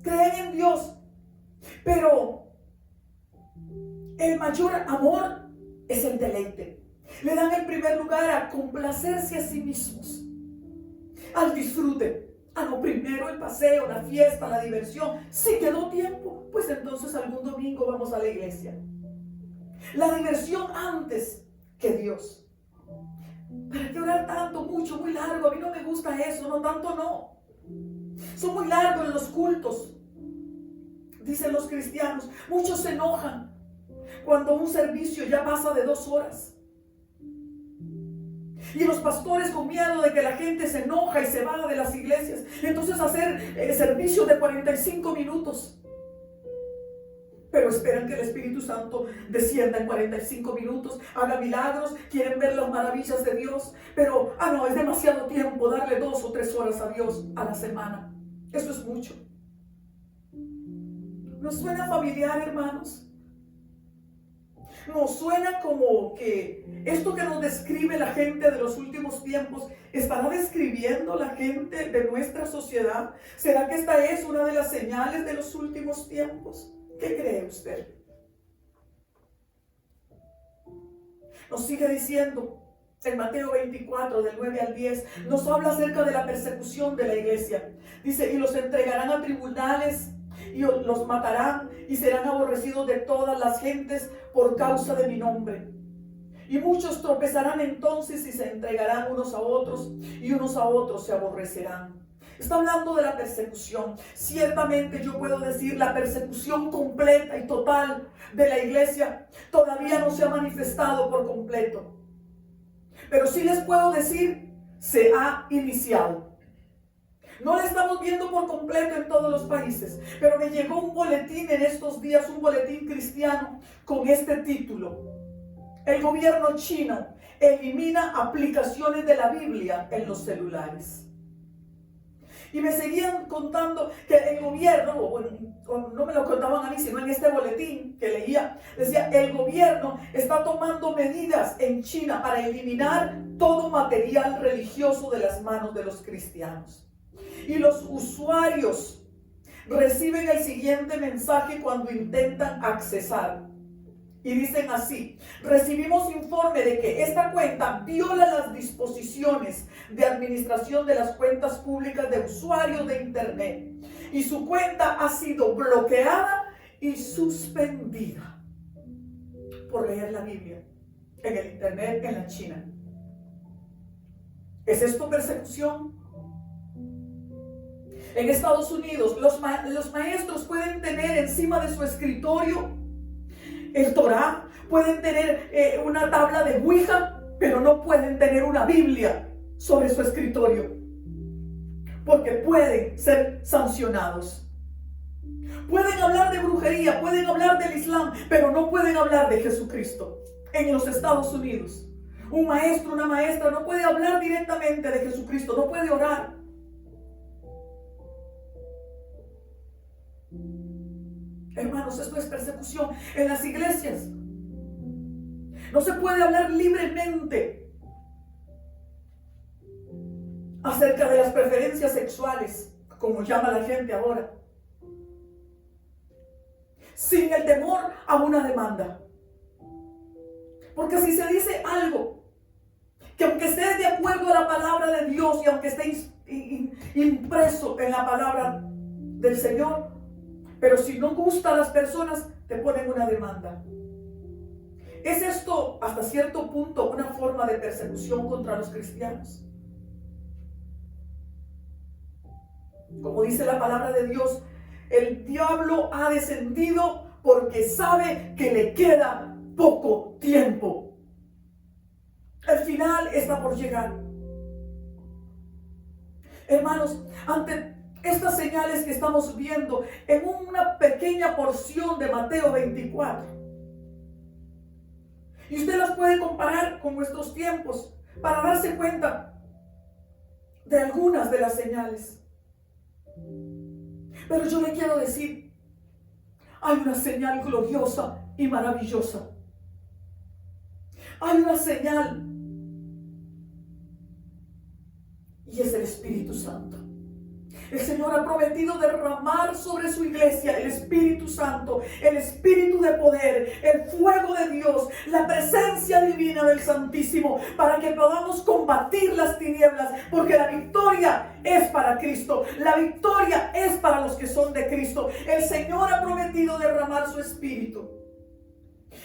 Creen en Dios, pero el mayor amor es el deleite. Le dan el primer lugar a complacerse a sí mismos, al disfrute. No, primero el paseo, la fiesta, la diversión. Si quedó tiempo, pues entonces algún domingo vamos a la iglesia. La diversión antes que Dios. ¿Para qué orar tanto, mucho, muy largo? A mí no me gusta eso, no tanto no. Son muy largos los cultos, dicen los cristianos. Muchos se enojan cuando un servicio ya pasa de 2 horas. Y los pastores, con miedo de que la gente se enoja y se va de las iglesias, entonces hacer servicios de 45 minutos. Pero esperan que el Espíritu Santo descienda en 45 minutos, haga milagros, quieren ver las maravillas de Dios. Pero, no, es demasiado tiempo darle 2 o 3 horas a Dios a la semana. Eso es mucho. ¿Nos suena familiar, hermanos? Nos suena como que esto que nos describe la gente de los últimos tiempos, ¿estará describiendo la gente de nuestra sociedad? ¿Será que esta es una de las señales de los últimos tiempos? ¿Qué cree usted? Nos sigue diciendo en Mateo 24, del 9 al 10, nos habla acerca de la persecución de la iglesia. Dice, y los entregarán a tribunales y los matarán y serán aborrecidos de todas las gentes por causa de mi nombre. Y muchos tropezarán entonces y se entregarán unos a otros y unos a otros se aborrecerán. Está hablando de la persecución. Ciertamente yo puedo decir la persecución completa y total de la iglesia todavía no se ha manifestado por completo. Pero sí les puedo decir, se ha iniciado. No la estamos viendo por completo en todos los países, pero me llegó un boletín en estos días, un boletín cristiano con este título: el gobierno chino elimina aplicaciones de la Biblia en los celulares. Y me seguían contando que el gobierno, o no me lo contaban a mí, sino en este boletín que leía, decía, el gobierno está tomando medidas en China para eliminar todo material religioso de las manos de los cristianos. Y los usuarios reciben el siguiente mensaje cuando intentan accesar. Y dicen así: recibimos informe de que esta cuenta viola las disposiciones de administración de las cuentas públicas de usuarios de Internet. Y su cuenta ha sido bloqueada y suspendida por leer la Biblia en el Internet en la China. ¿Es esto persecución? En Estados Unidos, los maestros pueden tener encima de su escritorio el Torá, pueden tener una tabla de Ouija, pero no pueden tener una Biblia sobre su escritorio, porque pueden ser sancionados. Pueden hablar de brujería, pueden hablar del Islam, pero no pueden hablar de Jesucristo. En los Estados Unidos, un maestro, una maestra no puede hablar directamente de Jesucristo, no puede orar. Hermanos, esto es persecución en las iglesias. No se puede hablar libremente acerca de las preferencias sexuales, como llama la gente ahora, sin el temor a una demanda. Porque si se dice algo que, aunque esté de acuerdo a la palabra de Dios y aunque esté impreso en la palabra del Señor, pero si no gusta a las personas, te ponen una demanda. ¿Es esto hasta cierto punto una forma de persecución contra los cristianos? Como dice la palabra de Dios, el diablo ha descendido porque sabe que le queda poco tiempo. El final está por llegar. Hermanos, ante estas señales que estamos viendo en una pequeña porción de Mateo 24, y usted las puede comparar con nuestros tiempos para darse cuenta de algunas de las señales. Pero yo le quiero decir, hay una señal gloriosa y maravillosa. Hay una señal, y es el Espíritu Santo. El Señor ha prometido derramar sobre su iglesia el Espíritu Santo, el Espíritu de poder, el fuego de Dios, la presencia divina del Santísimo, para que podamos combatir las tinieblas, porque la victoria es para Cristo, la victoria es para los que son de Cristo. El Señor ha prometido derramar su Espíritu.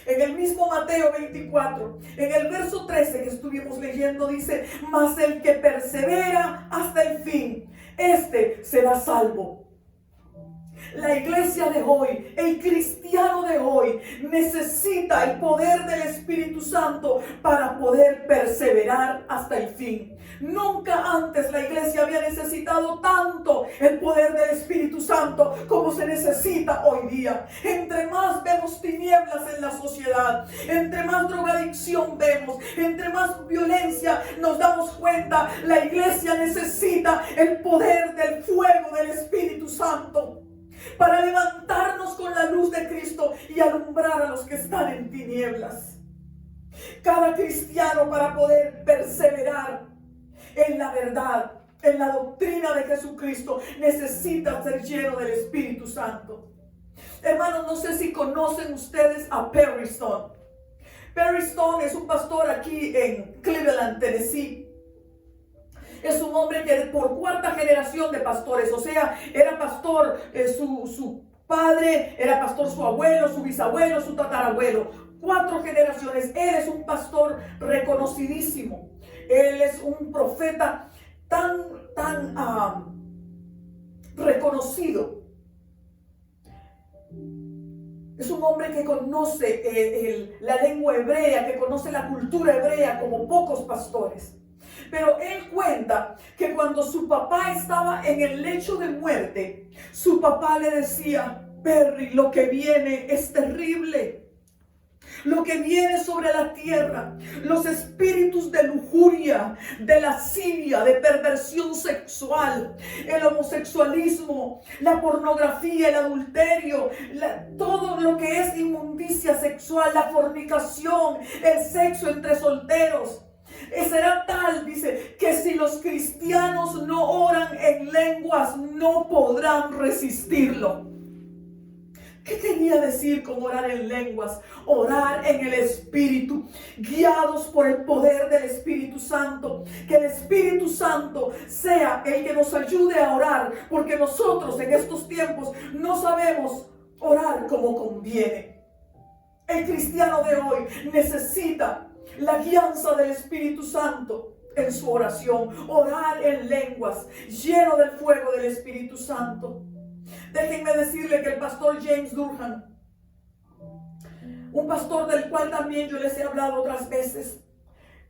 En el mismo Mateo 24, en el verso 13 que estuvimos leyendo, dice: mas el que persevera hasta el fin, este será salvo. La iglesia de hoy, el cristiano de hoy, necesita el poder del Espíritu Santo para poder perseverar hasta el fin. Nunca antes la iglesia había necesitado tanto el poder del Espíritu Santo como se necesita hoy día. Entre más vemos tinieblas en la sociedad, entre más drogadicción vemos, entre más violencia nos damos cuenta, la iglesia necesita el poder del fuego del Espíritu Santo para levantarnos con la luz de Cristo y alumbrar a los que están en tinieblas. Cada cristiano, para poder perseverar en la verdad, en la doctrina de Jesucristo, necesita ser lleno del Espíritu Santo. Hermanos, no sé si conocen ustedes a Perry Stone. Perry Stone es un pastor aquí en Cleveland, Tennessee. Es un hombre que por cuarta generación de pastores, o sea, era pastor su padre, era pastor su abuelo, su bisabuelo, su tatarabuelo. 4 generaciones. Él es un pastor reconocidísimo. Él es un profeta tan reconocido. Es un hombre que conoce la lengua hebrea, que conoce la cultura hebrea como pocos pastores. Pero él cuenta que cuando su papá estaba en el lecho de muerte, su papá le decía: Perry, lo que viene es terrible. Lo que viene sobre la tierra, los espíritus de lujuria, de lascivia, de perversión sexual, el homosexualismo, la pornografía, el adulterio, todo lo que es inmundicia sexual, la fornicación, el sexo entre solteros. Será tal, dice, que si los cristianos no oran en lenguas, no podrán resistirlo. ¿Qué quería decir con orar en lenguas? Orar en el Espíritu, guiados por el poder del Espíritu Santo. Que el Espíritu Santo sea el que nos ayude a orar, porque nosotros en estos tiempos no sabemos orar como conviene. El cristiano de hoy necesita la guianza del Espíritu Santo en su oración, orar en lenguas, lleno del fuego del Espíritu Santo. Déjenme decirle que el pastor James Durham, un pastor del cual también yo les he hablado otras veces,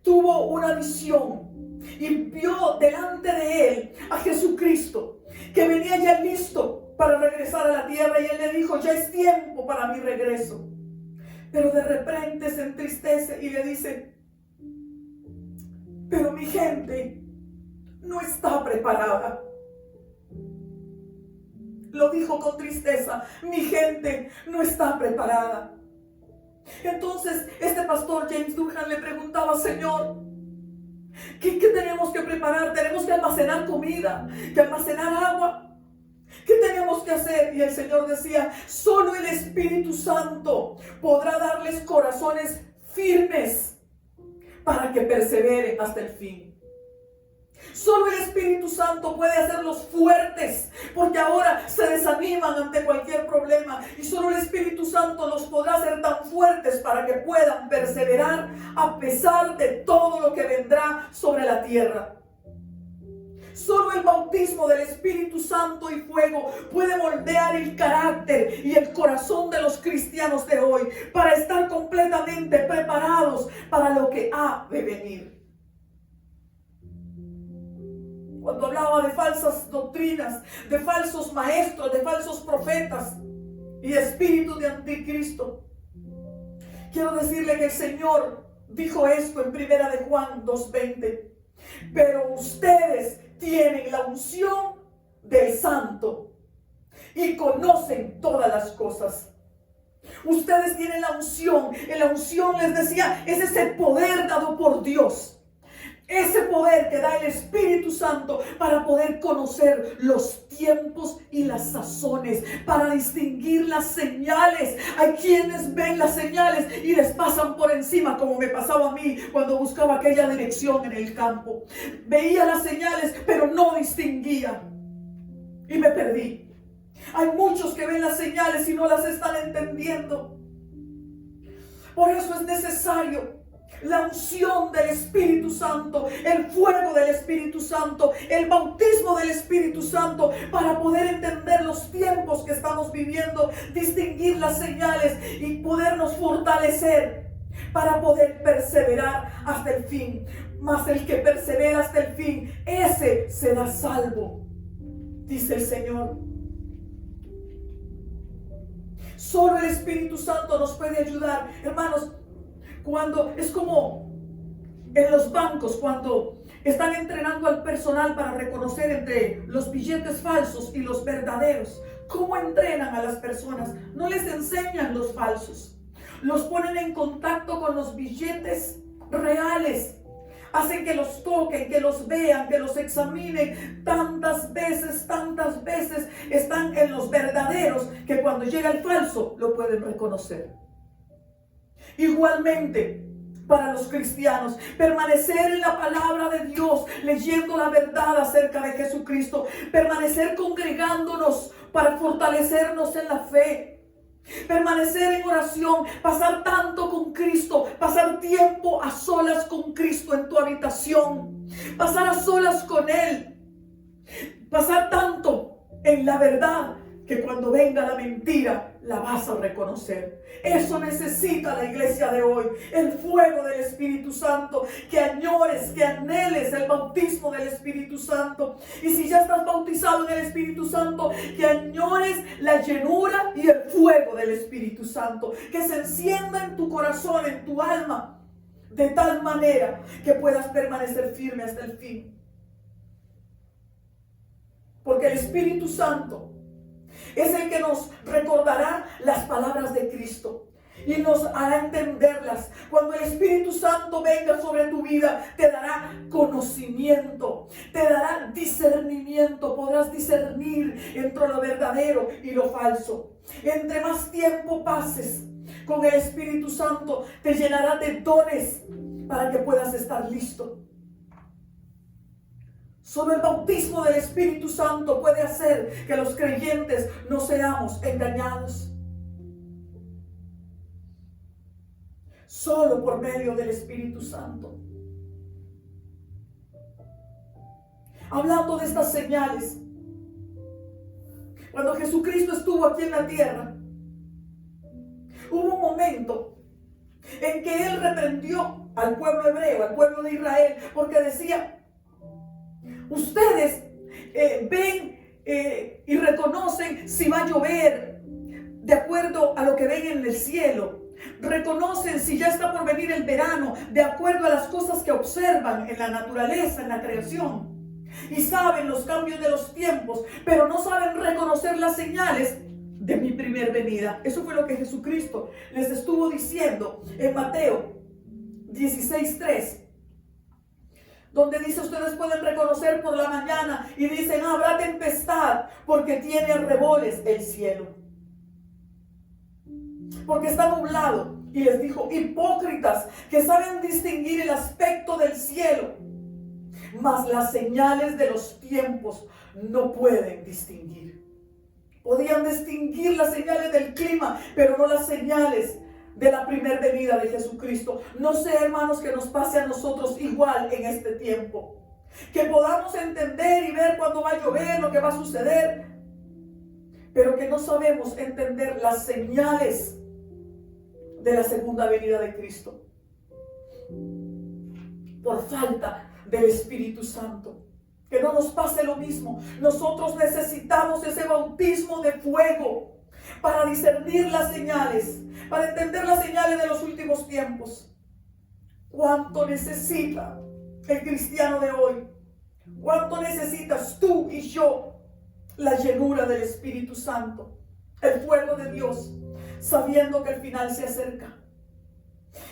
tuvo una visión y vio delante de él a Jesucristo, que venía ya listo para regresar a la tierra, y él le dijo: ya es tiempo para mi regreso. Pero de repente se entristece y le dice: pero mi gente no está preparada. Lo dijo con tristeza: mi gente no está preparada. Entonces este pastor James Durham le preguntaba: Señor, ¿qué tenemos que preparar? ¿Tenemos que almacenar comida? ¿Que almacenar agua? ¿Qué tenemos que hacer? Y el Señor decía: solo el Espíritu Santo podrá darles corazones firmes para que perseveren hasta el fin. Solo el Espíritu Santo puede hacerlos fuertes, porque ahora se desaniman ante cualquier problema, y solo el Espíritu Santo los podrá hacer tan fuertes para que puedan perseverar a pesar de todo lo que vendrá sobre la tierra. Solo el bautismo del Espíritu Santo y fuego puede moldear el carácter y el corazón de los cristianos de hoy para estar completamente preparados para lo que ha de venir. Cuando hablaba de falsas doctrinas, de falsos maestros, de falsos profetas y espíritu de anticristo, quiero decirle que el Señor dijo esto en 1 de Juan 2:20. Pero ustedes tienen la unción del Santo y conocen todas las cosas. Ustedes tienen la unción. En la unción, les decía, es ese poder dado por Dios. ese poder que da el Espíritu Santo para poder conocer los tiempos y las sazones, para distinguir las señales. Hay quienes ven las señales y les pasan por encima, como me pasaba a mí cuando buscaba aquella dirección en el campo. Veía las señales, pero no distinguía y me perdí. Hay muchos que ven las señales y no las están entendiendo. Por eso es necesario la unción del Espíritu Santo, el fuego del Espíritu Santo, el bautismo del Espíritu Santo, para poder entender los tiempos que estamos viviendo, distinguir las señales y podernos fortalecer para poder perseverar hasta el fin. Mas el que persevera hasta el fin, ese será salvo, dice el Señor. Solo el Espíritu Santo nos puede ayudar, hermanos. Cuando es como en los bancos, cuando están entrenando al personal para reconocer entre los billetes falsos y los verdaderos. ¿Cómo entrenan a las personas? No les enseñan los falsos. Los ponen en contacto con los billetes reales. Hacen que los toquen, que los vean, que los examinen. Tantas veces están en los verdaderos que cuando llega el falso lo pueden reconocer. Igualmente, para los cristianos, permanecer en la palabra de Dios, leyendo la verdad acerca de Jesucristo, permanecer congregándonos para fortalecernos en la fe, permanecer en oración, pasar tanto con Cristo, pasar tiempo a solas con Cristo en tu habitación, pasar a solas con Él, pasar tanto en la verdad que cuando venga la mentira la vas a reconocer. Eso necesita la iglesia de hoy, el fuego del Espíritu Santo, que añores, que anheles el bautismo del Espíritu Santo. Y si ya estás bautizado en el Espíritu Santo, que añores la llenura y el fuego del Espíritu Santo, que se encienda en tu corazón, en tu alma, de tal manera que puedas permanecer firme hasta el fin. Porque el Espíritu Santo es el que nos recordará las palabras de Cristo y nos hará entenderlas. Cuando el Espíritu Santo venga sobre tu vida, te dará conocimiento, te dará discernimiento. Podrás discernir entre lo verdadero y lo falso. Entre más tiempo pases con el Espíritu Santo, te llenará de dones para que puedas estar listo. Solo el bautismo del Espíritu Santo puede hacer que los creyentes no seamos engañados. Solo por medio del Espíritu Santo. Hablando de estas señales, cuando Jesucristo estuvo aquí en la tierra, hubo un momento en que Él reprendió al pueblo hebreo, al pueblo de Israel, porque decía: ustedes ven y reconocen si va a llover de acuerdo a lo que ven en el cielo. Reconocen si ya está por venir el verano de acuerdo a las cosas que observan en la naturaleza, en la creación. Y saben los cambios de los tiempos, pero no saben reconocer las señales de mi primer venida. Eso fue lo que Jesucristo les estuvo diciendo en Mateo 16:3. Donde dice: ustedes pueden reconocer por la mañana y dicen: habrá tempestad, porque tiene arreboles el cielo, porque está nublado. Y les dijo: hipócritas, que saben distinguir el aspecto del cielo, mas las señales de los tiempos no pueden distinguir. Podían distinguir las señales del clima, pero no las señales de la primera venida de Jesucristo. No sé, hermanos, que nos pase a nosotros igual en este tiempo, que podamos entender y ver cuándo va a llover, lo que va a suceder, pero que no sabemos entender las señales de la segunda venida de Cristo por falta del Espíritu Santo. Que no nos pase lo mismo. Nosotros necesitamos ese bautismo de fuego para discernir las señales, para entender las señales de los últimos tiempos. ¿Cuánto necesita el cristiano de hoy? ¿Cuánto necesitas tú y yo la llenura del Espíritu Santo, el fuego de Dios, sabiendo que el final se acerca?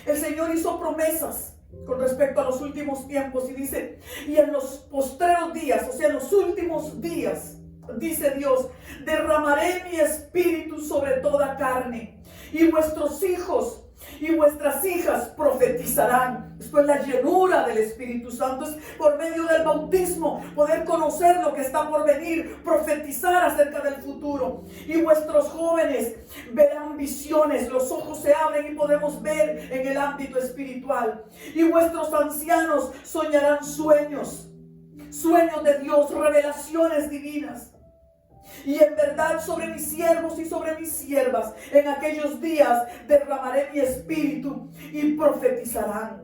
El Señor hizo promesas con respecto a los últimos tiempos, y dice, y en los postreros días, o sea, en los últimos días, dice Dios, derramaré mi espíritu sobre toda carne, y vuestros hijos y vuestras hijas profetizarán. Esto es la llenura del Espíritu Santo, es por medio del bautismo poder conocer lo que está por venir, profetizar acerca del futuro. Y vuestros jóvenes verán visiones, los ojos se abren y podemos ver en el ámbito espiritual. Y vuestros ancianos soñarán sueños, sueños de Dios, revelaciones divinas. Y en verdad sobre mis siervos y sobre mis siervas en aquellos días derramaré mi espíritu y profetizarán.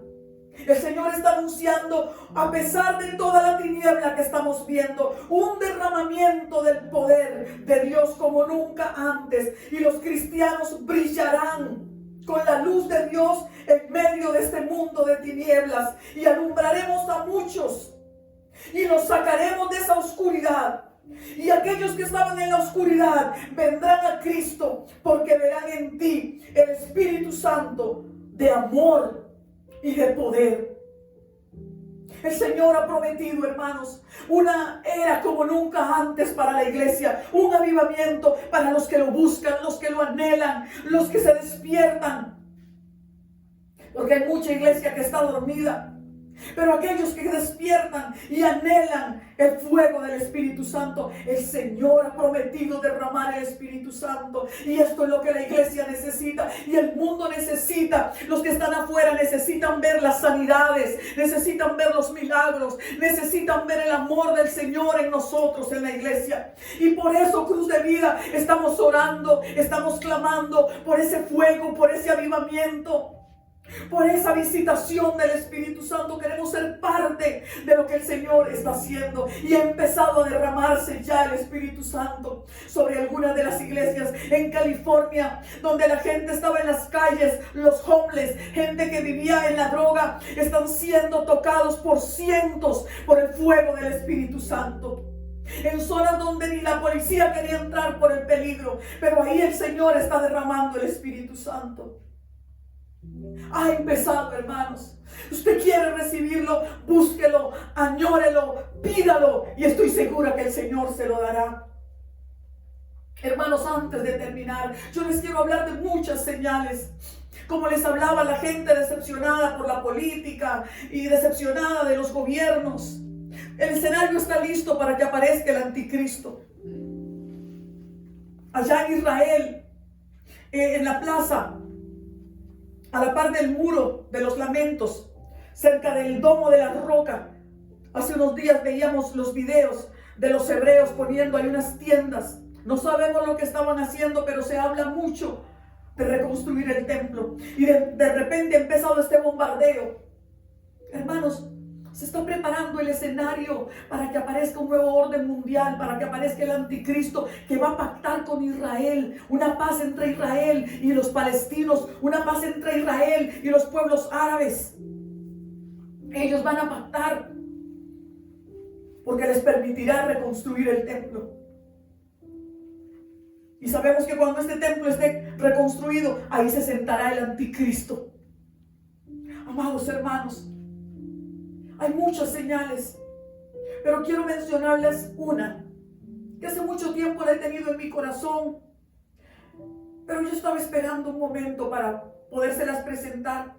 El Señor está anunciando, a pesar de toda la tiniebla que estamos viendo, un derramamiento del poder de Dios como nunca antes. Y los cristianos brillarán con la luz de Dios en medio de este mundo de tinieblas. Y alumbraremos a muchos y los sacaremos de esa oscuridad. Y aquellos que estaban en la oscuridad vendrán a Cristo, porque verán en ti el Espíritu Santo de amor y de poder. El Señor ha prometido, hermanos, una era como nunca antes para la iglesia, un avivamiento para los que lo buscan, los que lo anhelan, los que se despiertan, porque hay mucha iglesia que está dormida. Pero aquellos que despiertan y anhelan el fuego del Espíritu Santo, el Señor ha prometido derramar el Espíritu Santo. Y esto es lo que la iglesia necesita y el mundo necesita. Los que están afuera necesitan ver las sanidades, necesitan ver los milagros, necesitan ver el amor del Señor en nosotros, en la iglesia. Y por eso, Cruz de Vida, estamos orando, estamos clamando por ese fuego, por ese avivamiento, por esa visitación del Espíritu Santo. Queremos ser parte de lo que el Señor está haciendo. Y ha empezado a derramarse ya el Espíritu Santo sobre algunas de las iglesias en California, donde la gente estaba en las calles, los homeless, gente que vivía en la droga, están siendo tocados por cientos por el fuego del Espíritu Santo. En zonas donde ni la policía quería entrar por el peligro, pero ahí el Señor está derramando el Espíritu Santo. Ha empezado, hermanos. Usted quiere recibirlo, búsquelo, añórelo, pídalo, y estoy segura que el Señor se lo dará. Hermanos, antes de terminar, yo les quiero hablar de muchas señales. Como les hablaba, la gente decepcionada por la política y decepcionada de los gobiernos. El escenario está listo para que aparezca el anticristo. Allá en Israel, en la plaza, a la par del muro de los lamentos, cerca del domo de la roca. Hace unos días veíamos los videos de los hebreos poniendo ahí unas tiendas. No sabemos lo que estaban haciendo, pero se habla mucho de reconstruir el templo. Y de repente ha empezado este bombardeo. Hermanos, se está preparando el escenario para que aparezca un nuevo orden mundial, para que aparezca el anticristo que va a pactar con Israel, una paz entre Israel y los palestinos, una paz entre Israel y los pueblos árabes. Ellos van a pactar porque les permitirá reconstruir el templo. Y sabemos que cuando este templo esté reconstruido, ahí se sentará el anticristo. Amados hermanos, hay muchas señales, pero quiero mencionarles una que hace mucho tiempo la he tenido en mi corazón, pero yo estaba esperando un momento para podérselas presentar.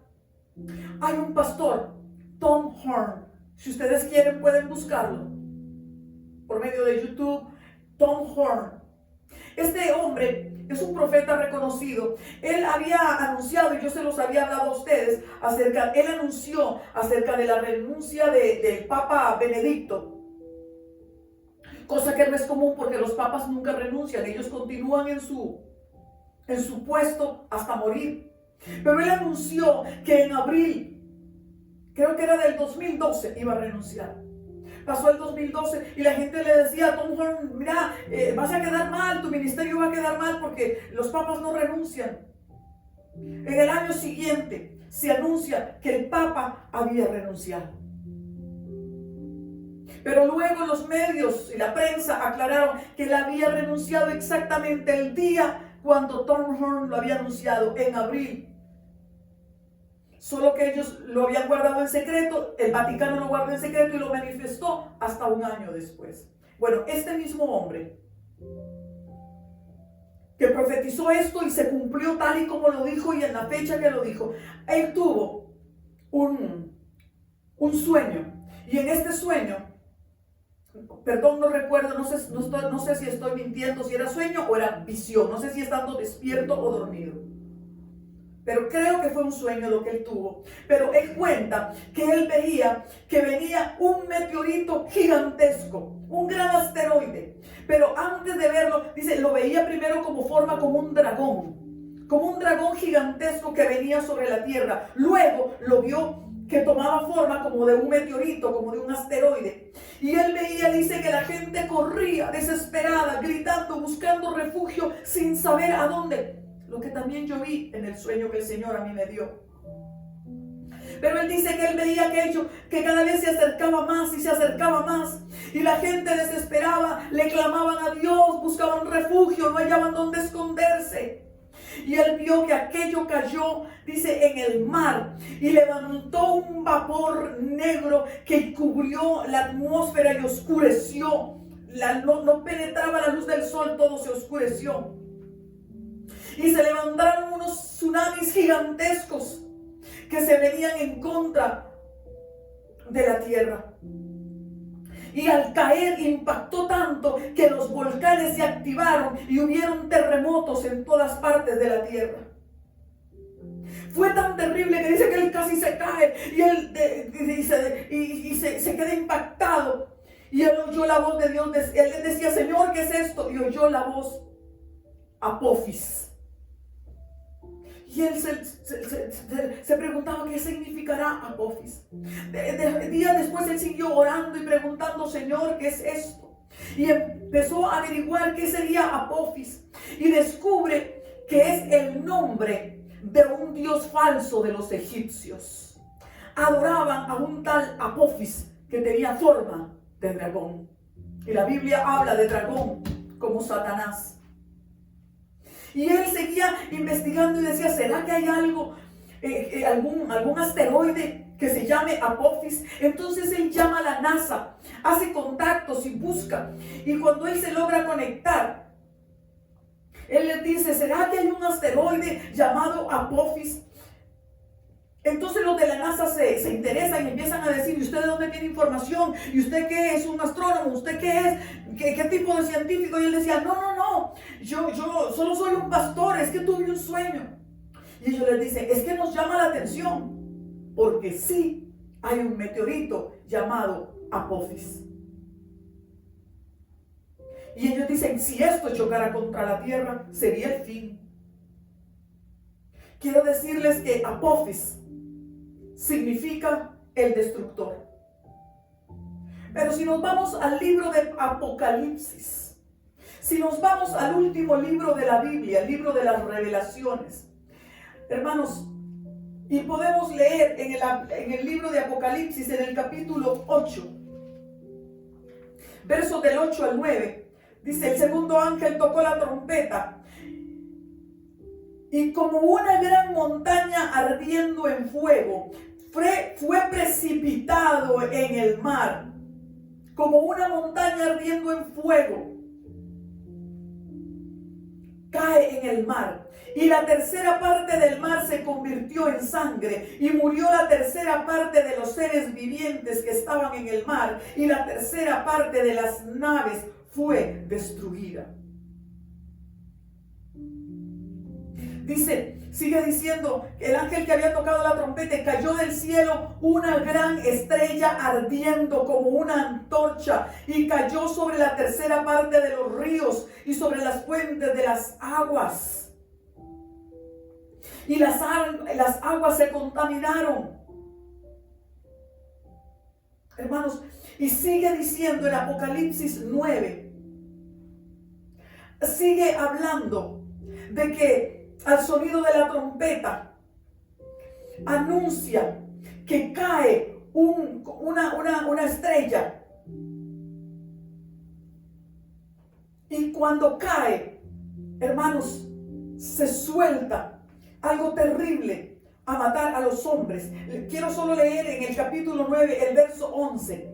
Hay un pastor, Tom Horn. Si ustedes quieren pueden buscarlo por medio de YouTube. Tom Horn. Este hombre es un profeta reconocido. Él había anunciado, y yo se los había hablado a ustedes, él anunció acerca de la renuncia del Papa Benedicto. Cosa que no es común porque los papas nunca renuncian, ellos continúan en su puesto hasta morir. Pero él anunció que en abril, creo que era del 2012, iba a renunciar. Pasó el 2012 y la gente le decía a Tom Horn, mira, vas a quedar mal, tu ministerio va a quedar mal porque los papas no renuncian. En el año siguiente se anuncia que el papa había renunciado. Pero luego los medios y la prensa aclararon que él había renunciado exactamente el día cuando Tom Horn lo había anunciado, en abril. solo que ellos lo habían guardado en secreto, el Vaticano lo guardó en secreto y lo manifestó hasta un año después. Bueno, este mismo hombre que profetizó esto y se cumplió tal y como lo dijo y en la fecha que lo dijo, él tuvo un sueño, y en este sueño, perdón, no recuerdo, no sé si estoy mintiendo, si era sueño o era visión, no sé si estando despierto o dormido, pero creo que fue un sueño lo que él tuvo. Pero él cuenta que él veía que venía un meteorito gigantesco, un gran asteroide, pero antes de verlo, dice, lo veía primero como forma como un dragón gigantesco que venía sobre la tierra. Luego lo vio que tomaba forma como de un meteorito, como de un asteroide. Y él veía, dice, que la gente corría desesperada, gritando, buscando refugio, sin saber a dónde. Lo que también yo vi en el sueño que el Señor a mí me dio. Pero él dice que él veía aquello, que cada vez se acercaba más y se acercaba más. Y la gente desesperaba, le clamaban a Dios, buscaban refugio, no hallaban dónde esconderse. Y él vio que aquello cayó, dice, en el mar, y levantó un vapor negro que cubrió la atmósfera y oscureció. No penetraba la luz del sol, todo se oscureció. Y se levantaron unos tsunamis gigantescos que se venían en contra de la tierra. Y al caer impactó tanto que los volcanes se activaron y hubieron terremotos en todas partes de la tierra. Fue tan terrible que dice que él casi se cae y él se queda impactado. Y él oyó la voz de Dios. Él le decía, Señor, ¿qué es esto? Y oyó la voz Apophis. Y él se preguntaba qué significará Apophis. Días después él siguió orando y preguntando, Señor, ¿qué es esto? Y empezó a averiguar qué sería Apophis. Y descubre que es el nombre de un dios falso de los egipcios. Adoraban a un tal Apophis que tenía forma de dragón. Y la Biblia habla de dragón como Satanás. Y él seguía investigando y decía, ¿será que hay algo, algún asteroide que se llame Apophis? Entonces él llama a la NASA, hace contactos y busca. Y cuando él se logra conectar, él les dice, ¿será que hay un asteroide llamado Apophis? Entonces los de la NASA se interesan y empiezan a decir, ¿y usted de dónde tiene información? ¿Y usted qué es? ¿Un astrónomo? ¿Usted qué es? ¿Qué tipo de científico? Y él decía, no, yo solo soy un pastor, es que tuve un sueño. Y ellos les dicen, es que nos llama la atención, porque sí hay un meteorito llamado Apophis. Y ellos dicen, si esto chocara contra la tierra, sería el fin. Quiero decirles que Apophis significa el destructor. Pero si nos vamos al libro de Apocalipsis, si nos vamos al último libro de la Biblia, el libro de las revelaciones, hermanos, y podemos leer en el libro de Apocalipsis, en el capítulo 8, versos del 8 al 9, dice, el segundo ángel tocó la trompeta, y como una gran montaña ardiendo en fuego, fue precipitado en el mar, como una montaña ardiendo en fuego, cae en el mar. Y la tercera parte del mar se convirtió en sangre, y murió la tercera parte de los seres vivientes que estaban en el mar, y la tercera parte de las naves fue destruida. Dice, sigue diciendo, el ángel que había tocado la trompeta, cayó del cielo una gran estrella ardiendo como una antorcha, y cayó sobre la tercera parte de los ríos y sobre las fuentes de las aguas. Y las aguas se contaminaron. Hermanos, y sigue diciendo en Apocalipsis 9, sigue hablando de que al sonido de la trompeta anuncia que cae una estrella, y cuando cae, hermanos, se suelta algo terrible, a matar a los hombres. Quiero solo leer en el capítulo 9, el verso 11.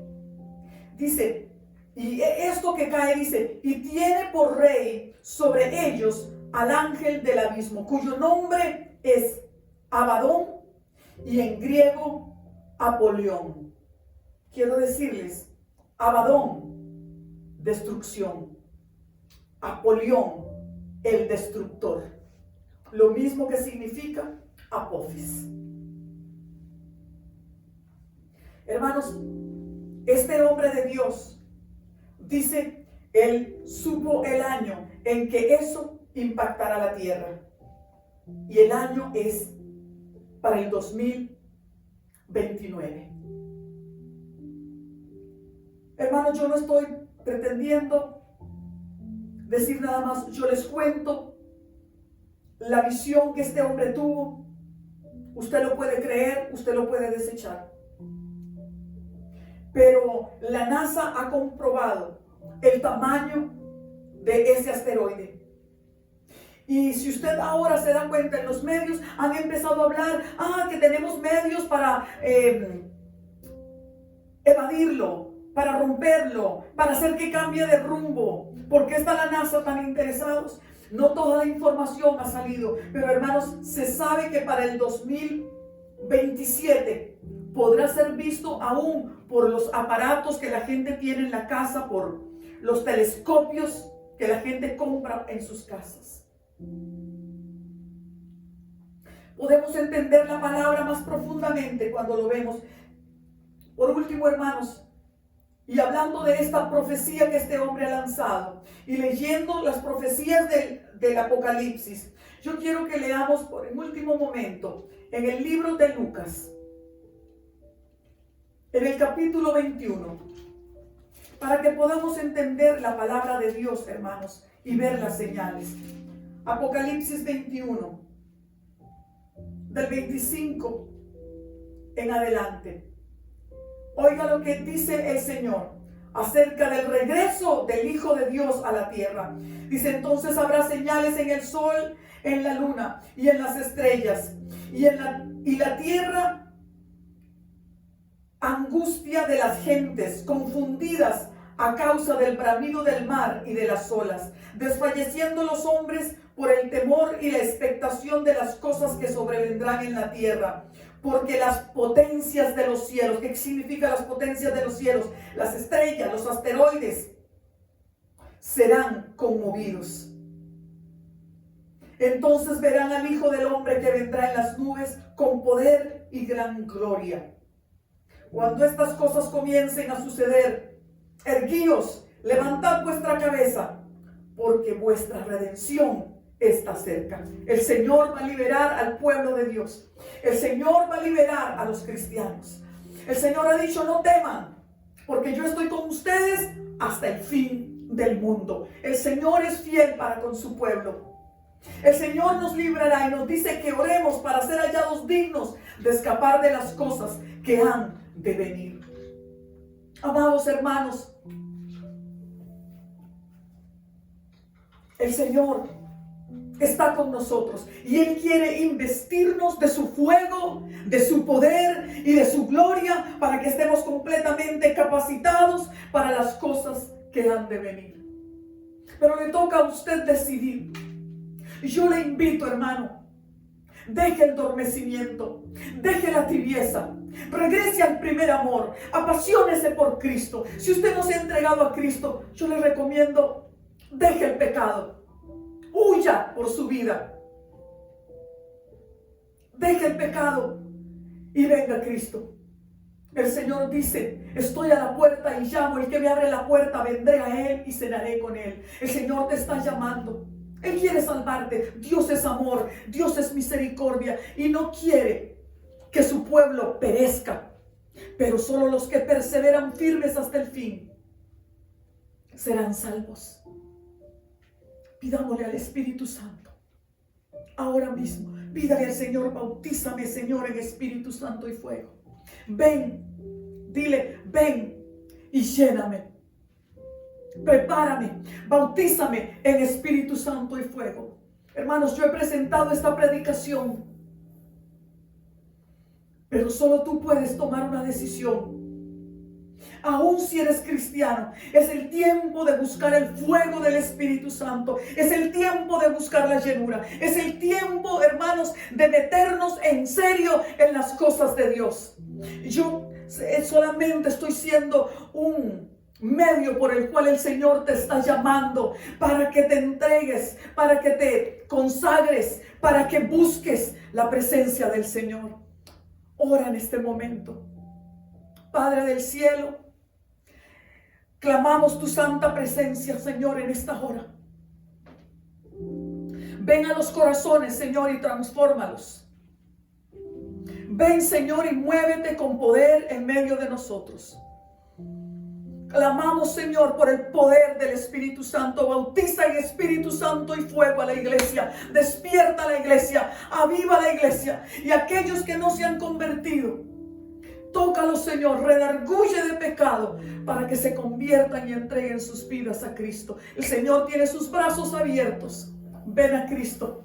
Dice, y esto que cae, dice, y tiene por rey sobre ellos al ángel del abismo, cuyo nombre es Abadón y en griego Apolión. Quiero decirles, Abadón, destrucción. Apolión, el destructor. Lo mismo que significa Apophis. Hermanos, este hombre de Dios dice, él supo el año en que eso impactará la tierra. Y el año es para el 2029. Hermanos, yo no estoy pretendiendo decir nada más. Yo les cuento la visión que este hombre tuvo. Usted lo puede creer, usted lo puede desechar. Pero la NASA ha comprobado el tamaño de ese asteroide. Y si usted ahora se da cuenta, en los medios han empezado a hablar, que tenemos medios para evadirlo, para romperlo, para hacer que cambie de rumbo. ¿Por qué está la NASA tan interesados? No toda la información ha salido, pero hermanos, se sabe que para el 2027 podrá ser visto aún por los aparatos que la gente tiene en la casa, por los telescopios que la gente compra en sus casas. Podemos entender la palabra más profundamente cuando lo vemos. Por último, hermanos, y hablando de esta profecía que este hombre ha lanzado y leyendo las profecías del Apocalipsis, yo quiero que leamos por un último momento en el libro de Lucas, en el capítulo 21, para que podamos entender la palabra de Dios, hermanos, y ver las señales. Apocalipsis 21, del 25 en adelante. Oiga lo que dice el Señor acerca del regreso del Hijo de Dios a la tierra. Dice, entonces habrá señales en el sol, en la luna y en las estrellas, y la tierra angustia de las gentes, confundidas a causa del bramido del mar y de las olas, desfalleciendo los hombres por el temor y la expectación de las cosas que sobrevendrán en la tierra. Porque las potencias de los cielos, ¿qué significa las potencias de los cielos? Las estrellas, los asteroides, serán conmovidos. Entonces verán al Hijo del Hombre que vendrá en las nubes con poder y gran gloria. Cuando estas cosas comiencen a suceder, erguíos, levantad vuestra cabeza, porque vuestra redención está cerca. El Señor va a liberar al pueblo de Dios. El Señor va a liberar a los cristianos. El Señor ha dicho, no teman, porque yo estoy con ustedes hasta el fin del mundo. El Señor es fiel para con su pueblo. El Señor nos librará y nos dice que oremos para ser hallados dignos de escapar de las cosas que han de venir. Amados hermanos, el Señor está con nosotros y Él quiere investirnos de su fuego, de su poder y de su gloria para que estemos completamente capacitados para las cosas que han de venir. Pero le toca a usted decidir. Y yo le invito, hermano, deje el adormecimiento, deje la tibieza, regrese al primer amor, apasionese por Cristo. Si usted no se ha entregado a Cristo, yo le recomiendo, deje el pecado, huya por su vida, deje el pecado y venga a Cristo. El Señor dice, estoy a la puerta y llamo, el que me abre la puerta vendré a Él y cenaré con Él. El Señor te está llamando. Él quiere salvarte. Dios es amor, Dios es misericordia y no quiere que su pueblo perezca, pero solo los que perseveran firmes hasta el fin serán salvos. Pidámosle al Espíritu Santo ahora mismo. Pídale al Señor, bautízame, Señor, en Espíritu Santo y fuego. Ven, dile, ven y lléname. Prepárame, bautízame en Espíritu Santo y fuego. Hermanos, yo he presentado esta predicación Pero solo tú puedes tomar una decisión. Aún si eres cristiano, es el tiempo de buscar el fuego del Espíritu Santo. Es el tiempo de buscar la llenura. Es el tiempo, hermanos, de meternos en serio en las cosas de Dios. Yo solamente estoy siendo un medio por el cual el Señor te está llamando para que te entregues, para que te consagres, para que busques la presencia del Señor. Ora en este momento. Padre del cielo, clamamos tu santa presencia, Señor, en esta hora. Ven a los corazones, Señor, y transfórmalos. Ven, Señor, y muévete con poder en medio de nosotros. Clamamos, Señor, por el poder del Espíritu Santo. Bautiza en Espíritu Santo y fuego a la iglesia. Despierta a la iglesia. Aviva a la iglesia. Y aquellos que no se han convertido, tócalos, Señor. Redarguye de pecado para que se conviertan y entreguen sus vidas a Cristo. El Señor tiene sus brazos abiertos. Ven a Cristo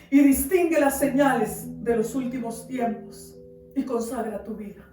y distingue las señales de los últimos tiempos y consagra tu vida.